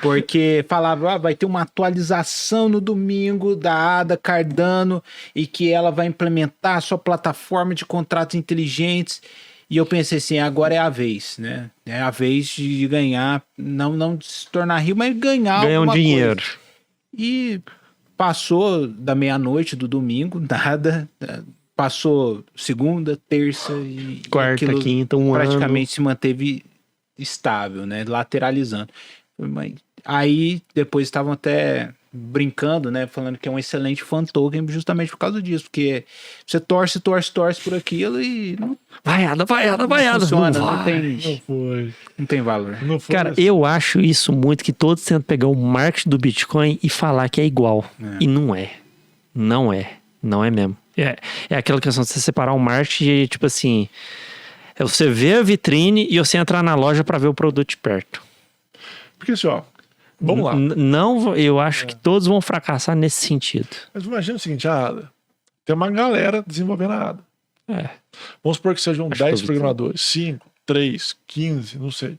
Porque falava, vai ter uma atualização no domingo da Ada Cardano e que ela vai implementar a sua plataforma de contratos inteligentes. E eu pensei assim, agora é a vez, né? É a vez de ganhar, não de se tornar rico, mas ganhar alguma dinheiro. coisa. E passou da meia-noite do domingo, nada. Passou segunda, terça e quarta, quinta, praticamente se manteve estável, né? Lateralizando. Mas aí depois estavam até brincando, né? Falando que é um excelente fan token justamente por causa disso, porque você torce por aquilo e não Vaiada. funciona, Não tem valor. Não foi Cara, assim. eu acho isso muito que todos tentam pegar o marketing do Bitcoin e falar que é igual. E não é. Não é mesmo. É aquela questão de você separar o marketing de, tipo assim, é você ver a vitrine e você entrar na loja pra ver o produto de perto. Porque assim, ó, vamos lá. Não, eu acho que todos vão fracassar nesse sentido. Mas imagina o seguinte, a ADA. Tem uma galera desenvolvendo a ADA. Vamos supor que sejam Acho 10 que eu vi programadores, 5, 3, 15, não sei.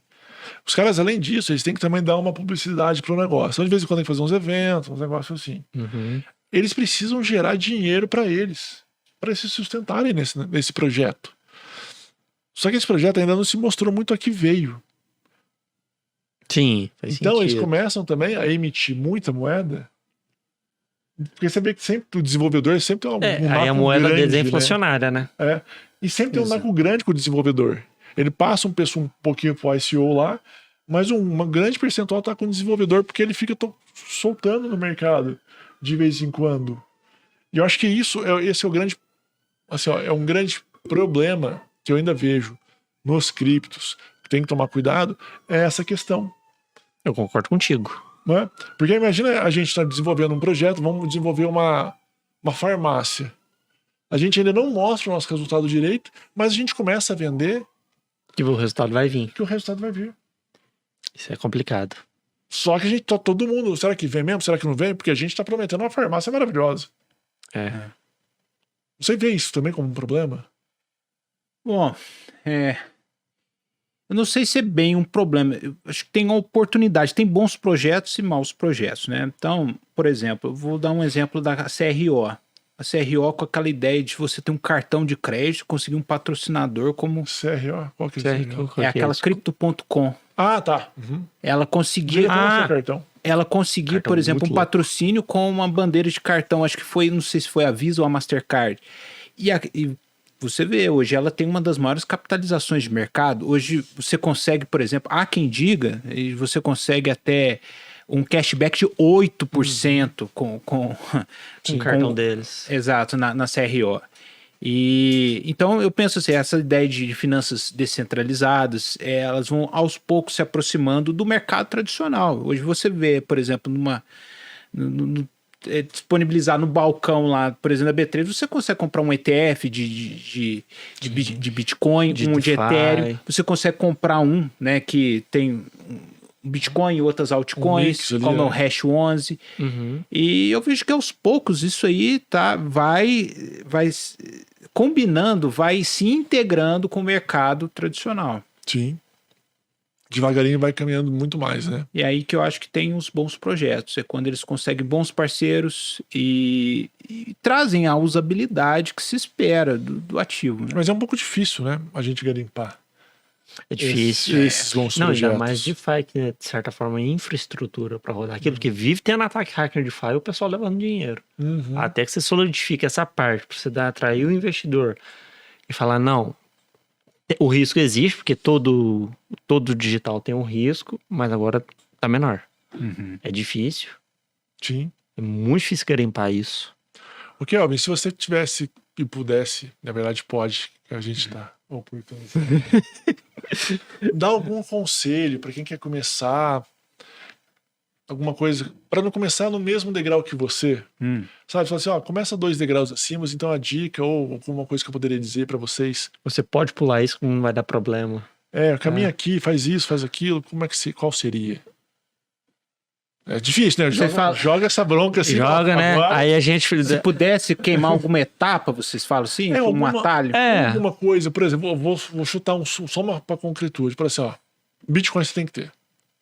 Os caras, além disso, eles têm que também dar uma publicidade pro negócio. Então, de vez em quando tem que fazer uns eventos, uns negócios assim. Eles precisam gerar dinheiro para eles se sustentarem nesse projeto. Só que esse projeto ainda não se mostrou muito a que veio. Sim, faz Então sentido. eles começam também a emitir muita moeda. Porque você vê que sempre o desenvolvedor sempre tem um aí a naco moeda grande, deles é né? inflacionária, né? E sempre tem um naco grande com o desenvolvedor. Ele passa um pouquinho pro ICO lá, mas uma grande percentual tá com o desenvolvedor porque ele fica soltando no mercado de vez em quando. E eu acho que esse é o grande, assim, ó, é um grande problema que eu ainda vejo nos criptos. Tem que tomar cuidado, é essa questão. Eu concordo contigo. Não é? Porque imagina a gente está desenvolvendo um projeto, vamos desenvolver uma farmácia. A gente ainda não mostra o nosso resultado direito, mas a gente começa a vender Que o resultado vai vir. que o resultado vai vir. Isso é complicado. Só que a gente tá todo mundo, será que vem mesmo? Será que não vem? Porque a gente tá prometendo uma farmácia maravilhosa. Você vê isso também como um problema? Bom, eu não sei se é bem um problema. Eu acho que tem uma oportunidade. Tem bons projetos e maus projetos, né? Então, por exemplo, eu vou dar um exemplo da CRO. A CRO com aquela ideia de você ter um cartão de crédito, conseguir um patrocinador como... CRO? Qual que é esse? É aquela Crypto.com. Ah, tá. Ela conseguia... Seu cartão. Ela conseguia, Cartão por exemplo, muito um louco. patrocínio com uma bandeira de cartão. Acho que foi, não sei se foi a Visa ou a Mastercard. E você vê, hoje ela tem uma das maiores capitalizações de mercado. Hoje você consegue, por exemplo, há quem diga, e você consegue até um cashback de 8% com O cartão deles. Exato, na CRO. E então eu penso assim, essa ideia de finanças descentralizadas, elas vão aos poucos se aproximando do mercado tradicional. Hoje você vê, por exemplo, disponibilizar no balcão lá, por exemplo, da B3, você consegue comprar um ETF de Bitcoin, De um de DeFi. Ethereum, você consegue comprar um, né, que tem um Bitcoin e outras altcoins, mix ali, como é o né? Hash 11. E eu vejo que aos poucos isso aí vai combinando, vai se integrando com o mercado tradicional. Sim. Devagarinho vai caminhando muito mais, né? E aí que eu acho que tem os bons projetos. É quando eles conseguem bons parceiros e trazem a usabilidade que se espera do ativo. Né? Mas é um pouco difícil, né? A gente garimpar É difícil. esses bons Não, projetos. ainda mais DeFi, que é, de certa forma, infraestrutura pra rodar aquilo, porque vive tendo ataque hacker DeFi e o pessoal levando dinheiro. Até que você solidifique essa parte, pra você atrair o investidor e falar, não, o risco existe, porque todo digital tem um risco, mas agora tá menor. É difícil, Sim. é muito difícil garimpar isso. O Kelvin, se você tivesse e pudesse, na verdade pode, que a gente tá oportunizando. Dá algum conselho para quem quer começar, alguma coisa, para não começar no mesmo degrau que você. Sabe, fala assim, ó, começa 2 degraus acima, então a dica ou alguma coisa que eu poderia dizer para vocês. Você pode pular isso que não vai dar problema. caminha aqui, faz isso, faz aquilo, qual seria? É difícil, né? Joga essa bronca assim. Joga, né? Agora, aí a gente... Se pudesse queimar alguma etapa, vocês falam assim? Um atalho? Alguma coisa, por exemplo, eu vou chutar só uma pra concretude. Por assim, Bitcoin você tem que ter.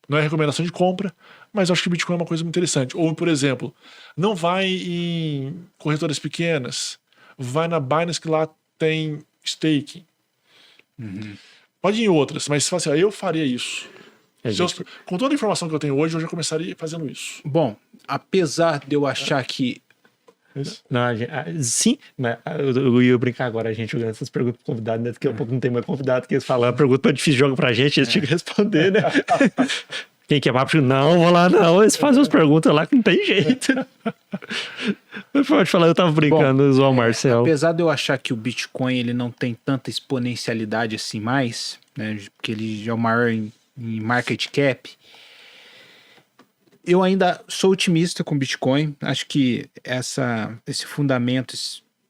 Não é recomendação de compra, mas eu acho que Bitcoin é uma coisa muito interessante. Ou, por exemplo, não vai em corretoras pequenas, vai na Binance que lá tem staking. Pode ir em outras, mas se fala assim, eu faria isso. Com toda a informação que eu tenho hoje, eu já começaria fazendo isso. Bom, apesar de eu achar que... Não, sim, mas eu ia brincar agora, a gente jogando essas perguntas pro convidado, né? Daqui a pouco não tem mais convidado, que eles falam, a pergunta é difícil, joga pra gente, eles tinham que responder, né? Quem quer papo, não, vou lá não, eles fazem umas perguntas lá que não tem jeito. Mas pode falar, eu tava brincando, zoar o Marcel. Apesar de eu achar que o Bitcoin ele não tem tanta exponencialidade assim mais, né? Porque ele já é o maior em market cap, eu ainda sou otimista com o Bitcoin. Acho que esse fundamento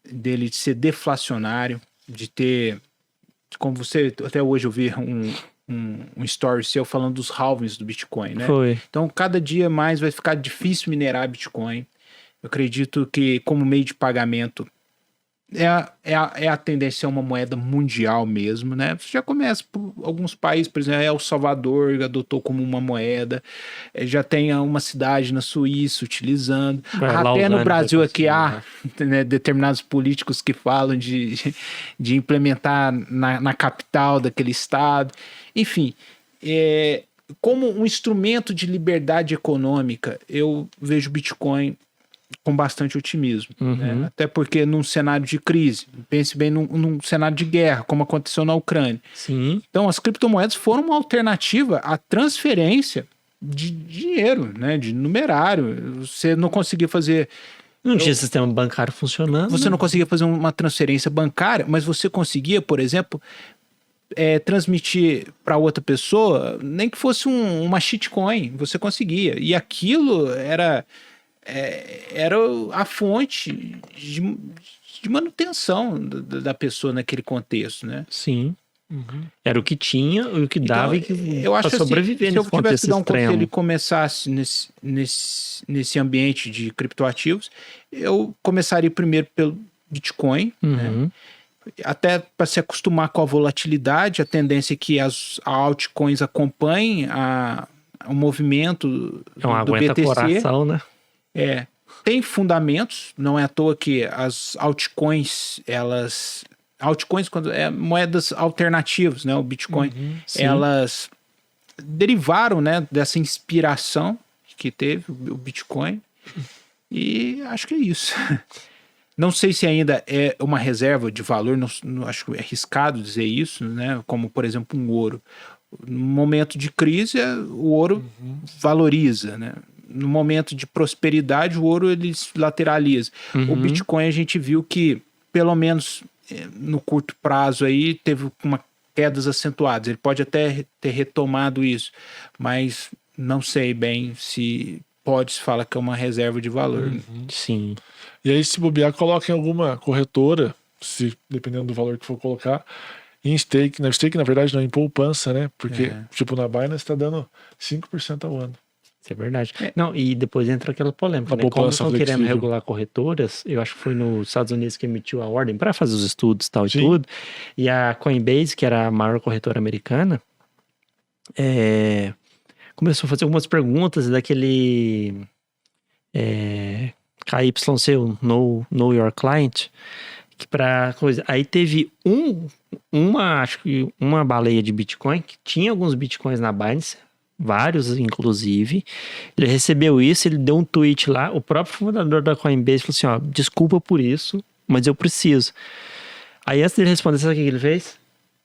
dele de ser deflacionário, de ter, como você, até hoje eu vi um story seu falando dos halvings do Bitcoin, né? Foi. Então, cada dia mais vai ficar difícil minerar Bitcoin. Eu acredito que, como meio de pagamento, é a tendência a uma moeda mundial mesmo, né? Você já começa por alguns países, por exemplo, El Salvador adotou como uma moeda, já tem uma cidade na Suíça utilizando, até no Brasil aqui há determinados políticos que falam de implementar na capital daquele estado, enfim, como um instrumento de liberdade econômica, eu vejo o Bitcoin com bastante otimismo, né? Até porque num cenário de crise, pense bem num cenário de guerra, como aconteceu na Ucrânia. Sim. Então as criptomoedas foram uma alternativa à transferência de dinheiro, né? De numerário. Você não conseguia fazer... Não tinha sistema bancário funcionando. Você não conseguia fazer uma transferência bancária, mas você conseguia, por exemplo, transmitir para outra pessoa, nem que fosse uma shitcoin, você conseguia. E aquilo era a fonte de manutenção da pessoa naquele contexto, né? Sim. Era o que tinha, o que dava Então, e que eu acho sobreviver assim, se eu nesse tivesse que dar um extremo. conselho e começasse nesse ambiente de criptoativos, eu começaria primeiro pelo Bitcoin, né? Até para se acostumar com a volatilidade, a tendência é que as altcoins acompanhem o movimento do BTC. Coração, né? Tem fundamentos, não é à toa que as altcoins, quando moedas alternativas, né, o Bitcoin, elas derivaram, né, dessa inspiração que teve o Bitcoin, e acho que é isso. Não sei se ainda é uma reserva de valor, não acho que é arriscado dizer isso, né, como por exemplo um ouro. No momento de crise, o ouro valoriza, né? No momento de prosperidade, o ouro ele se lateraliza. O Bitcoin a gente viu que, pelo menos no curto prazo aí, teve quedas acentuadas. Ele pode até ter retomado isso, mas não sei bem se pode-se falar que é uma reserva de valor. Sim. E aí, se bobear, coloca em alguma corretora, dependendo do valor que for colocar, em stake. Stake, na verdade, não é em poupança, né? Porque, tipo, na Binance está dando 5% ao ano. Isso é verdade. Não, e depois entra aquela polêmica, né? Como estão querendo regular corretoras, eu acho que foi nos Estados Unidos que emitiu a ordem para fazer os estudos tal, e tudo, e a Coinbase, que era a maior corretora americana, começou a fazer algumas perguntas daquele KYC, o Know Your Client, que para coisa. Aí teve acho que uma baleia de Bitcoin, que tinha alguns Bitcoins na Binance, vários, inclusive. Ele recebeu isso, ele deu um tweet lá, o próprio fundador da Coinbase falou assim, desculpa por isso, mas eu preciso. Aí antes dele responder, sabe o que ele fez?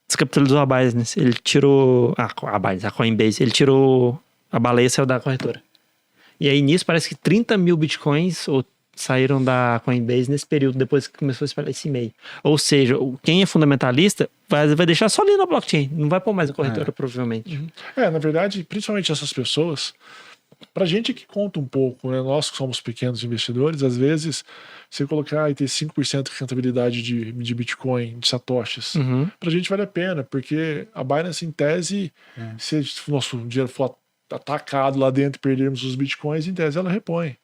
Descapitalizou a Binance. Ele tirou... a Coinbase. Ele tirou a baleia e saiu da corretora. E aí nisso parece que 30 mil Bitcoins saíram da Coinbase nesse período, depois que começou a espalhar esse e-mail. Ou seja, quem é fundamentalista vai deixar só ali na blockchain, não vai pôr mais a corretora, provavelmente. Na verdade, principalmente essas pessoas, Pra gente que conta um pouco, né? Nós que somos pequenos investidores, às vezes, você colocar e ter 5% de rentabilidade de Bitcoin, de satoshis, pra gente vale a pena, porque a Binance, em tese, se o nosso dinheiro for atacado lá dentro e perdermos os Bitcoins, em tese ela repõe.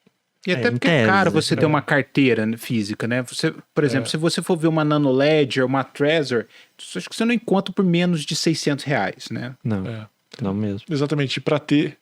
E até porque é caro você ter uma carteira física, né? Você, por exemplo, se você for ver uma Nano Ledger, uma Trezor, acho que você não encontra por menos de R$600, né? Não, não mesmo. Exatamente, para ter...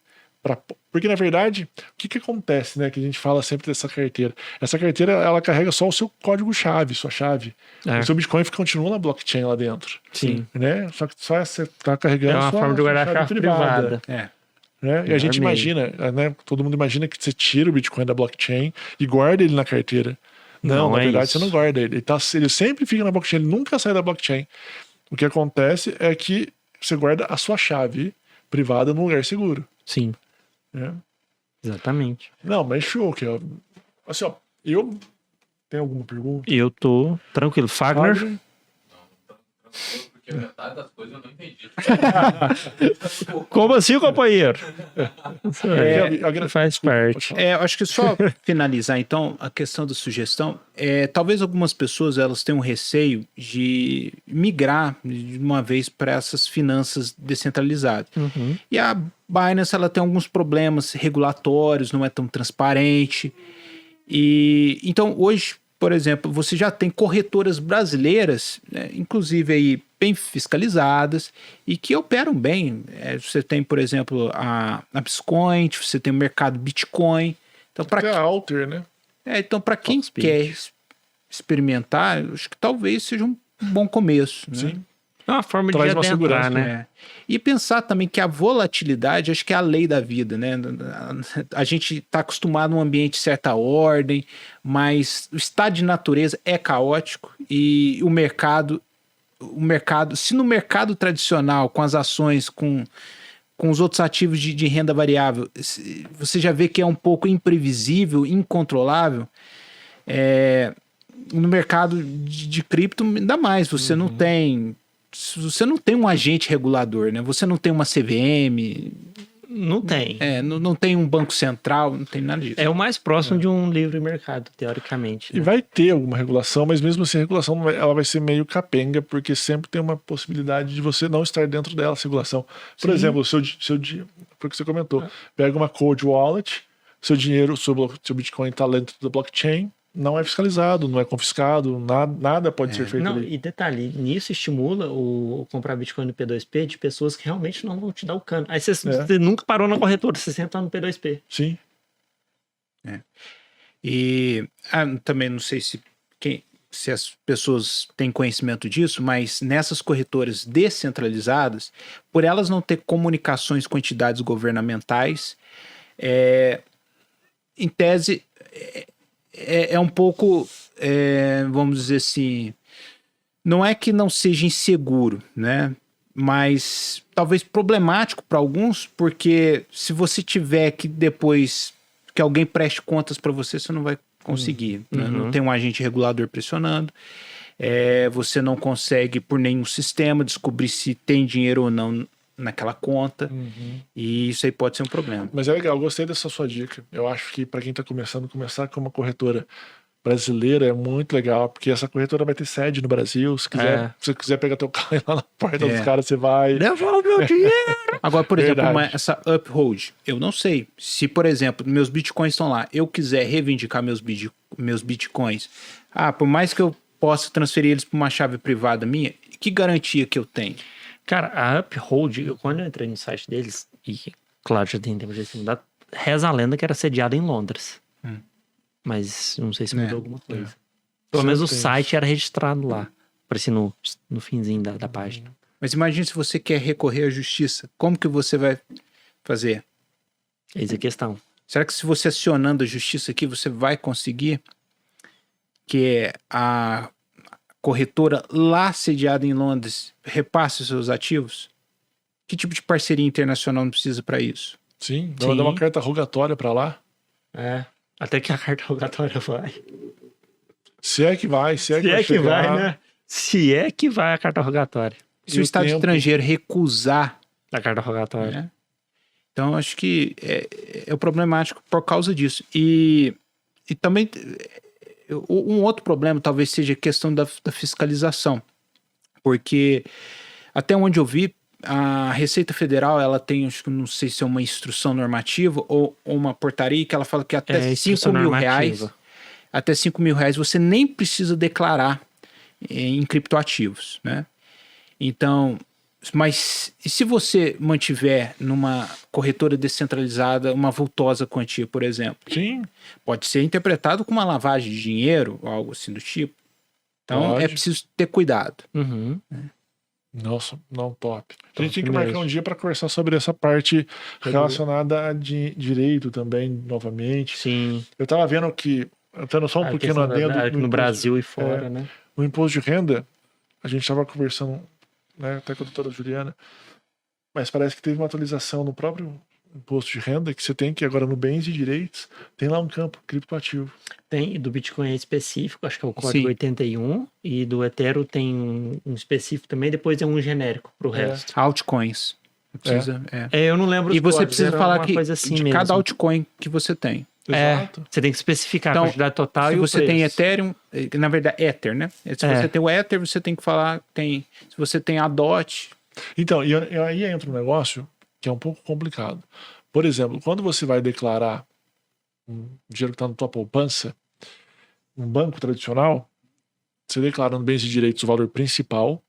Porque, na verdade, o que acontece, né? Que a gente fala sempre dessa carteira. Essa carteira, ela carrega só o seu código-chave, sua chave. O seu Bitcoin continua na blockchain lá dentro. Sim. Né? Só que só você tá carregando uma forma de guardar a chave privada. Né? E a gente imagina, né? Todo mundo imagina que você tira o Bitcoin da blockchain e guarda ele na carteira. Não, na verdade você não guarda ele. Ele sempre fica na blockchain, ele nunca sai da blockchain. O que acontece é que você guarda a sua chave privada num lugar seguro. Sim. Exatamente. Não, mas show. Assim, ó, tem alguma pergunta? Eu tô tranquilo. Fagner? Porque metade das coisas eu não entendi. Como assim, companheiro? Faz parte. Eu acho que só finalizar, então, a questão da sugestão, talvez algumas pessoas elas tenham receio de migrar de uma vez para essas finanças descentralizadas. E a Binance ela tem alguns problemas regulatórios, não é tão transparente. E então, hoje, por exemplo, você já tem corretoras brasileiras, né, inclusive aí bem fiscalizadas e que operam bem. Você tem, por exemplo, a Biscoint, você tem o mercado Bitcoin. Então, a Alter, né? Então, para quem quer experimentar, acho que talvez seja um bom começo. Né? Sim. É uma forma de Traz uma segurança, né? E pensar também que a volatilidade, acho que é a lei da vida, né? A gente está acostumado a um ambiente de certa ordem, mas o estado de natureza é caótico e o mercado, se no mercado tradicional, com as ações, com os outros ativos de renda variável, você já vê que é um pouco imprevisível, incontrolável, no mercado de cripto ainda mais, você não tem um agente regulador, né? Você não tem uma CVM. Não tem. Não tem um banco central, não tem nada disso. É o mais próximo de um livre mercado, teoricamente. E vai ter alguma regulação, mas mesmo assim a regulação ela vai ser meio capenga, porque sempre tem uma possibilidade de você não estar dentro dela, essa regulação. Por exemplo, foi o que você comentou. Pega uma cold wallet, seu dinheiro, seu Bitcoin está dentro da blockchain, não é fiscalizado, não é confiscado, nada pode ser feito ali. E detalhe, nisso estimula o comprar Bitcoin no P2P de pessoas que realmente não vão te dar o câmbio. Aí você nunca parou na corretora, você sempre tá no P2P. Sim. E também não sei se as pessoas têm conhecimento disso, mas nessas corretoras descentralizadas, por elas não ter comunicações com entidades governamentais, em tese... É um pouco, vamos dizer assim, não é que não seja inseguro, né? Mas talvez problemático para alguns, porque se você tiver que depois que alguém preste contas para você, você não vai conseguir. Né? Não tem um agente regulador pressionando, você não consegue por nenhum sistema descobrir se tem dinheiro ou não naquela conta, e isso aí pode ser um problema. Mas é legal, eu gostei dessa sua dica. Eu acho que para quem está começar com uma corretora brasileira é muito legal, porque essa corretora vai ter sede no Brasil. Se você quiser pegar teu carro lá na porta dos caras, você vai. Devolve meu dinheiro! Agora, por exemplo, essa Uphold, eu não sei. Se, por exemplo, meus bitcoins estão lá, eu quiser reivindicar meus bitcoins, por mais que eu possa transferir eles para uma chave privada minha, que garantia que eu tenho? Cara, a Uphold, quando eu entrei no site deles, e claro, já tem tempo de ter mudado, reza a lenda que era sediada em Londres. Mas não sei se mudou alguma coisa. Pelo menos o site era registrado lá. Aparecia no finzinho da página. Mas imagine se você quer recorrer à justiça. Como que você vai fazer? Eis a questão. Será que se você acionando a justiça aqui, você vai conseguir que a corretora lá sediada em Londres repasse os seus ativos? Que tipo de parceria internacional não precisa para isso? Sim, vai mandar uma carta rogatória para lá. Até que a carta rogatória vai. Se é que vai, Se é que vai, né? Se é que vai a carta rogatória. Se o Estado estrangeiro recusar a carta rogatória. Então, acho que é problemático por causa disso. E também, um outro problema talvez seja a questão da fiscalização. Porque, até onde eu vi, a Receita Federal, ela tem, acho que não sei se é uma instrução normativa ou uma portaria que ela fala que até R$5.000, até R$5.000 você nem precisa declarar em criptoativos, né? Então, mas e se você mantiver numa corretora descentralizada uma vultosa quantia, por exemplo? Sim. Pode ser interpretado como uma lavagem de dinheiro ou algo assim do tipo. Então, Pode. é preciso ter cuidado. Uhum. Nossa, não, top. A Top gente tem que marcar mesmo. um dia para conversar sobre essa parte relacionada a direito também, novamente. Sim. Eu tava vendo que, tendo só um A pequeno questão adendo no imposto- Brasil e fora, né? no imposto de renda, a gente tava conversando, né, até com a doutora Juliana, mas parece que teve uma atualização no próprio imposto de renda que você tem que agora no bens e direitos, tem lá um campo criptoativo. Tem, e do Bitcoin é específico, acho que é o código Sim. 81, e do Ethereum tem um específico também, depois é um genérico pro resto. Altcoins. Precisa, Eu não lembro E os você códigos, precisa era falar uma que coisa assim de mesmo. cada altcoin que você tem. Exato. Você tem que especificar Então, a quantidade total se e o você tem preço. Ethereum, na verdade Ether, né? Se você tem o Ether, você tem que falar, se você tem a DOT. Então, e aí entra um negócio que é um pouco complicado. Por exemplo, quando você vai declarar um dinheiro que está na tua poupança, um banco tradicional, você declara no bens e direitos o valor principal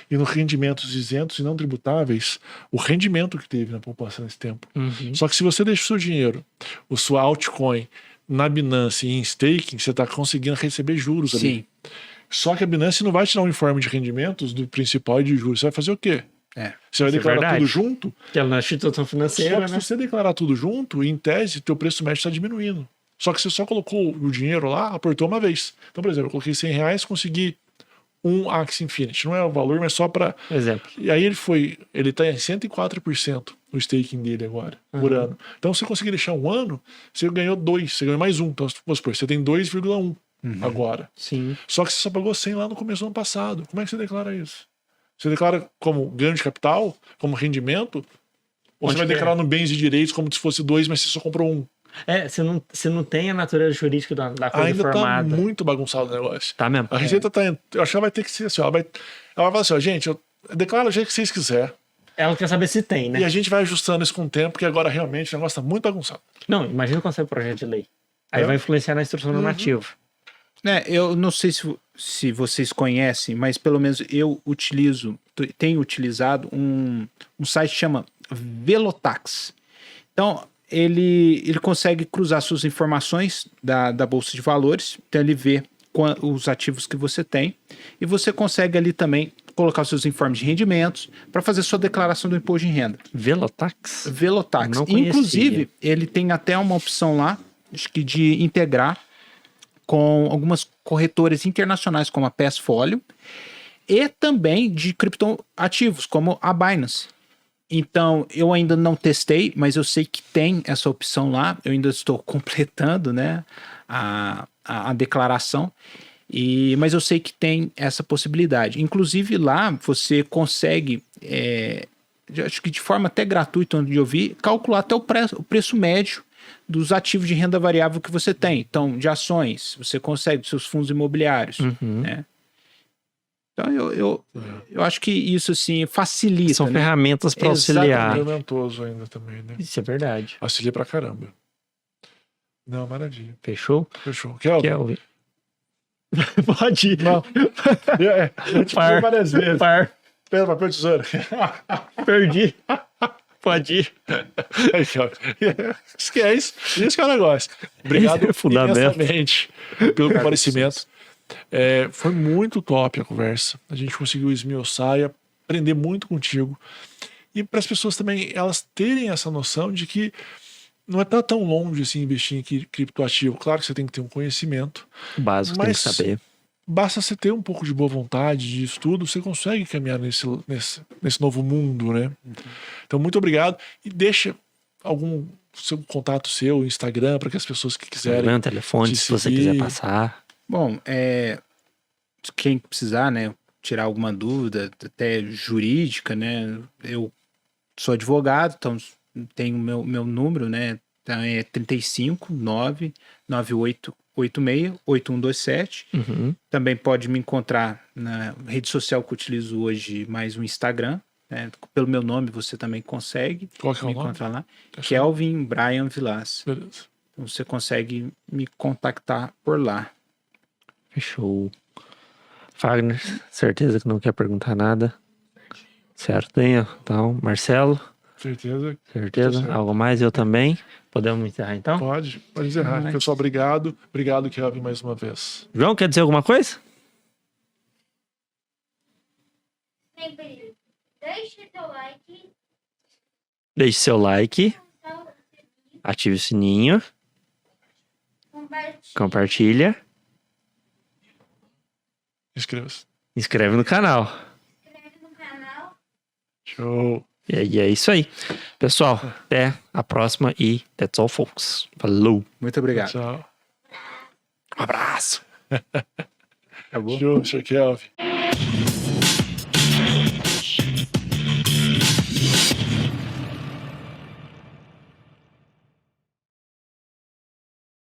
e nos rendimentos isentos e não tributáveis, o rendimento que teve na poupança nesse tempo. Uhum. Só que se você deixa o seu dinheiro, o sua altcoin, na Binance e em staking, você está conseguindo receber juros ali. Sim. Só que a Binance não vai te dar um informe de rendimentos do principal e de juros. Você vai fazer o quê? Você vai Isso é declarar verdade. tudo junto? Que é na instituição Só financeira, que né? se você declarar tudo junto, em tese, teu preço médio está diminuindo. Só que você só colocou o dinheiro lá, aportou uma vez. Então, por exemplo, eu coloquei R$100, consegui um Axie Infinity. Não é o valor, mas só para... Exemplo. E aí ele tá em 104% o staking dele agora, por ano. Então, se você conseguir deixar um ano, você ganhou 2, você ganhou mais um. Então, vamos supor, você tem 2,1 agora. Sim. Só que você só pagou 100 lá no começo do ano passado. Como é que você declara isso? Você declara como ganho de capital, como rendimento? Ou Onde você vai que é? declarar no bens e direitos como se fosse 2, mas você só comprou um? Você não tem a natureza jurídica da coisa Ainda formada. tá muito bagunçado o negócio. Tá mesmo. A Receita tá. Eu acho que ela vai ter que ser assim, ó, ela vai falar assim, ó, gente, eu declaro o jeito que vocês quiserem. Ela quer saber se tem, né? E a gente vai ajustando isso com o tempo, porque agora realmente o negócio tá muito bagunçado. Não, imagina quando sai o projeto de lei. Aí É. vai influenciar na instrução normativa. Eu não sei se vocês conhecem, mas pelo menos eu tenho utilizado um site que chama Velotax. Então, ele consegue cruzar suas informações da Bolsa de Valores, então ele vê os ativos que você tem, e você consegue ali também colocar os seus informes de rendimentos para fazer sua declaração do imposto de renda. Velotax? Velotax. Não conhecia. Inclusive, ele tem até uma opção lá, acho que de integrar com algumas corretoras internacionais, como a Passfolio, e também de criptoativos, como a Binance. Então, eu ainda não testei, mas eu sei que tem essa opção lá. Eu ainda estou completando, né, a declaração. Mas eu sei que tem essa possibilidade. Inclusive, lá você consegue, acho que de forma até gratuita, onde eu vi, calcular até o preço médio dos ativos de renda variável que você tem. Então, de ações, você consegue, dos seus fundos imobiliários, né? Então, eu acho que isso, assim, facilita. São né? ferramentas para auxiliar. Ferramentoso ainda também, né? Isso é verdade. Auxilia pra caramba. Não, maravilha. Fechou? Fechou. Kelvin? Kelvin. Pode ir. Não. Eu te falei várias vezes. Par. Pedra, papel, tesoura. Perdi. Pode ir. Aí, Kelvin. Esquece. Isso que é o negócio. Obrigado Esse é fundamento. imensamente pelo comparecimento. Foi muito top a conversa. A gente conseguiu esmiuçar e aprender muito contigo. E para as pessoas também, elas terem essa noção de que não é tão longe assim investir em criptoativo. Claro que você tem que ter um conhecimento. O básico tem que saber. Basta você ter um pouco de boa vontade, de estudo, você consegue caminhar nesse novo mundo, né? Então, muito obrigado. E deixa algum seu contato seu, Instagram, para que as pessoas que quiserem. Instagram, telefone, te se você seguir. quiser passar. Bom, quem precisar, né, tirar alguma dúvida, até jurídica, né, eu sou advogado, então tem o meu número, né? Então é 35998868127. Também pode me encontrar na rede social que eu utilizo hoje, mais o Instagram. Né? Pelo meu nome você também consegue Qual que é o me nome? encontrar lá. Deixa Kelvin Brian Vilas. Beleza. Então você consegue me contactar por lá. Fechou. Fagner, certeza que não quer perguntar nada. Certinho. Então, Marcelo, Certeza? certeza. certo. Algo mais? Eu também. Podemos encerrar então? Pode encerrar. Nice. Pessoal, obrigado. Obrigado, Kelvin, mais uma vez. João, quer dizer alguma coisa? Sempre deixe seu like, Deixe seu like, ative o sininho, compartilha, Inscreva-se. inscreve no canal. inscreve no canal. Show. E é isso aí. Pessoal, até a próxima e that's all, folks. Falou. Muito obrigado. Tchau. Um abraço. Acabou? Show, Kelvin.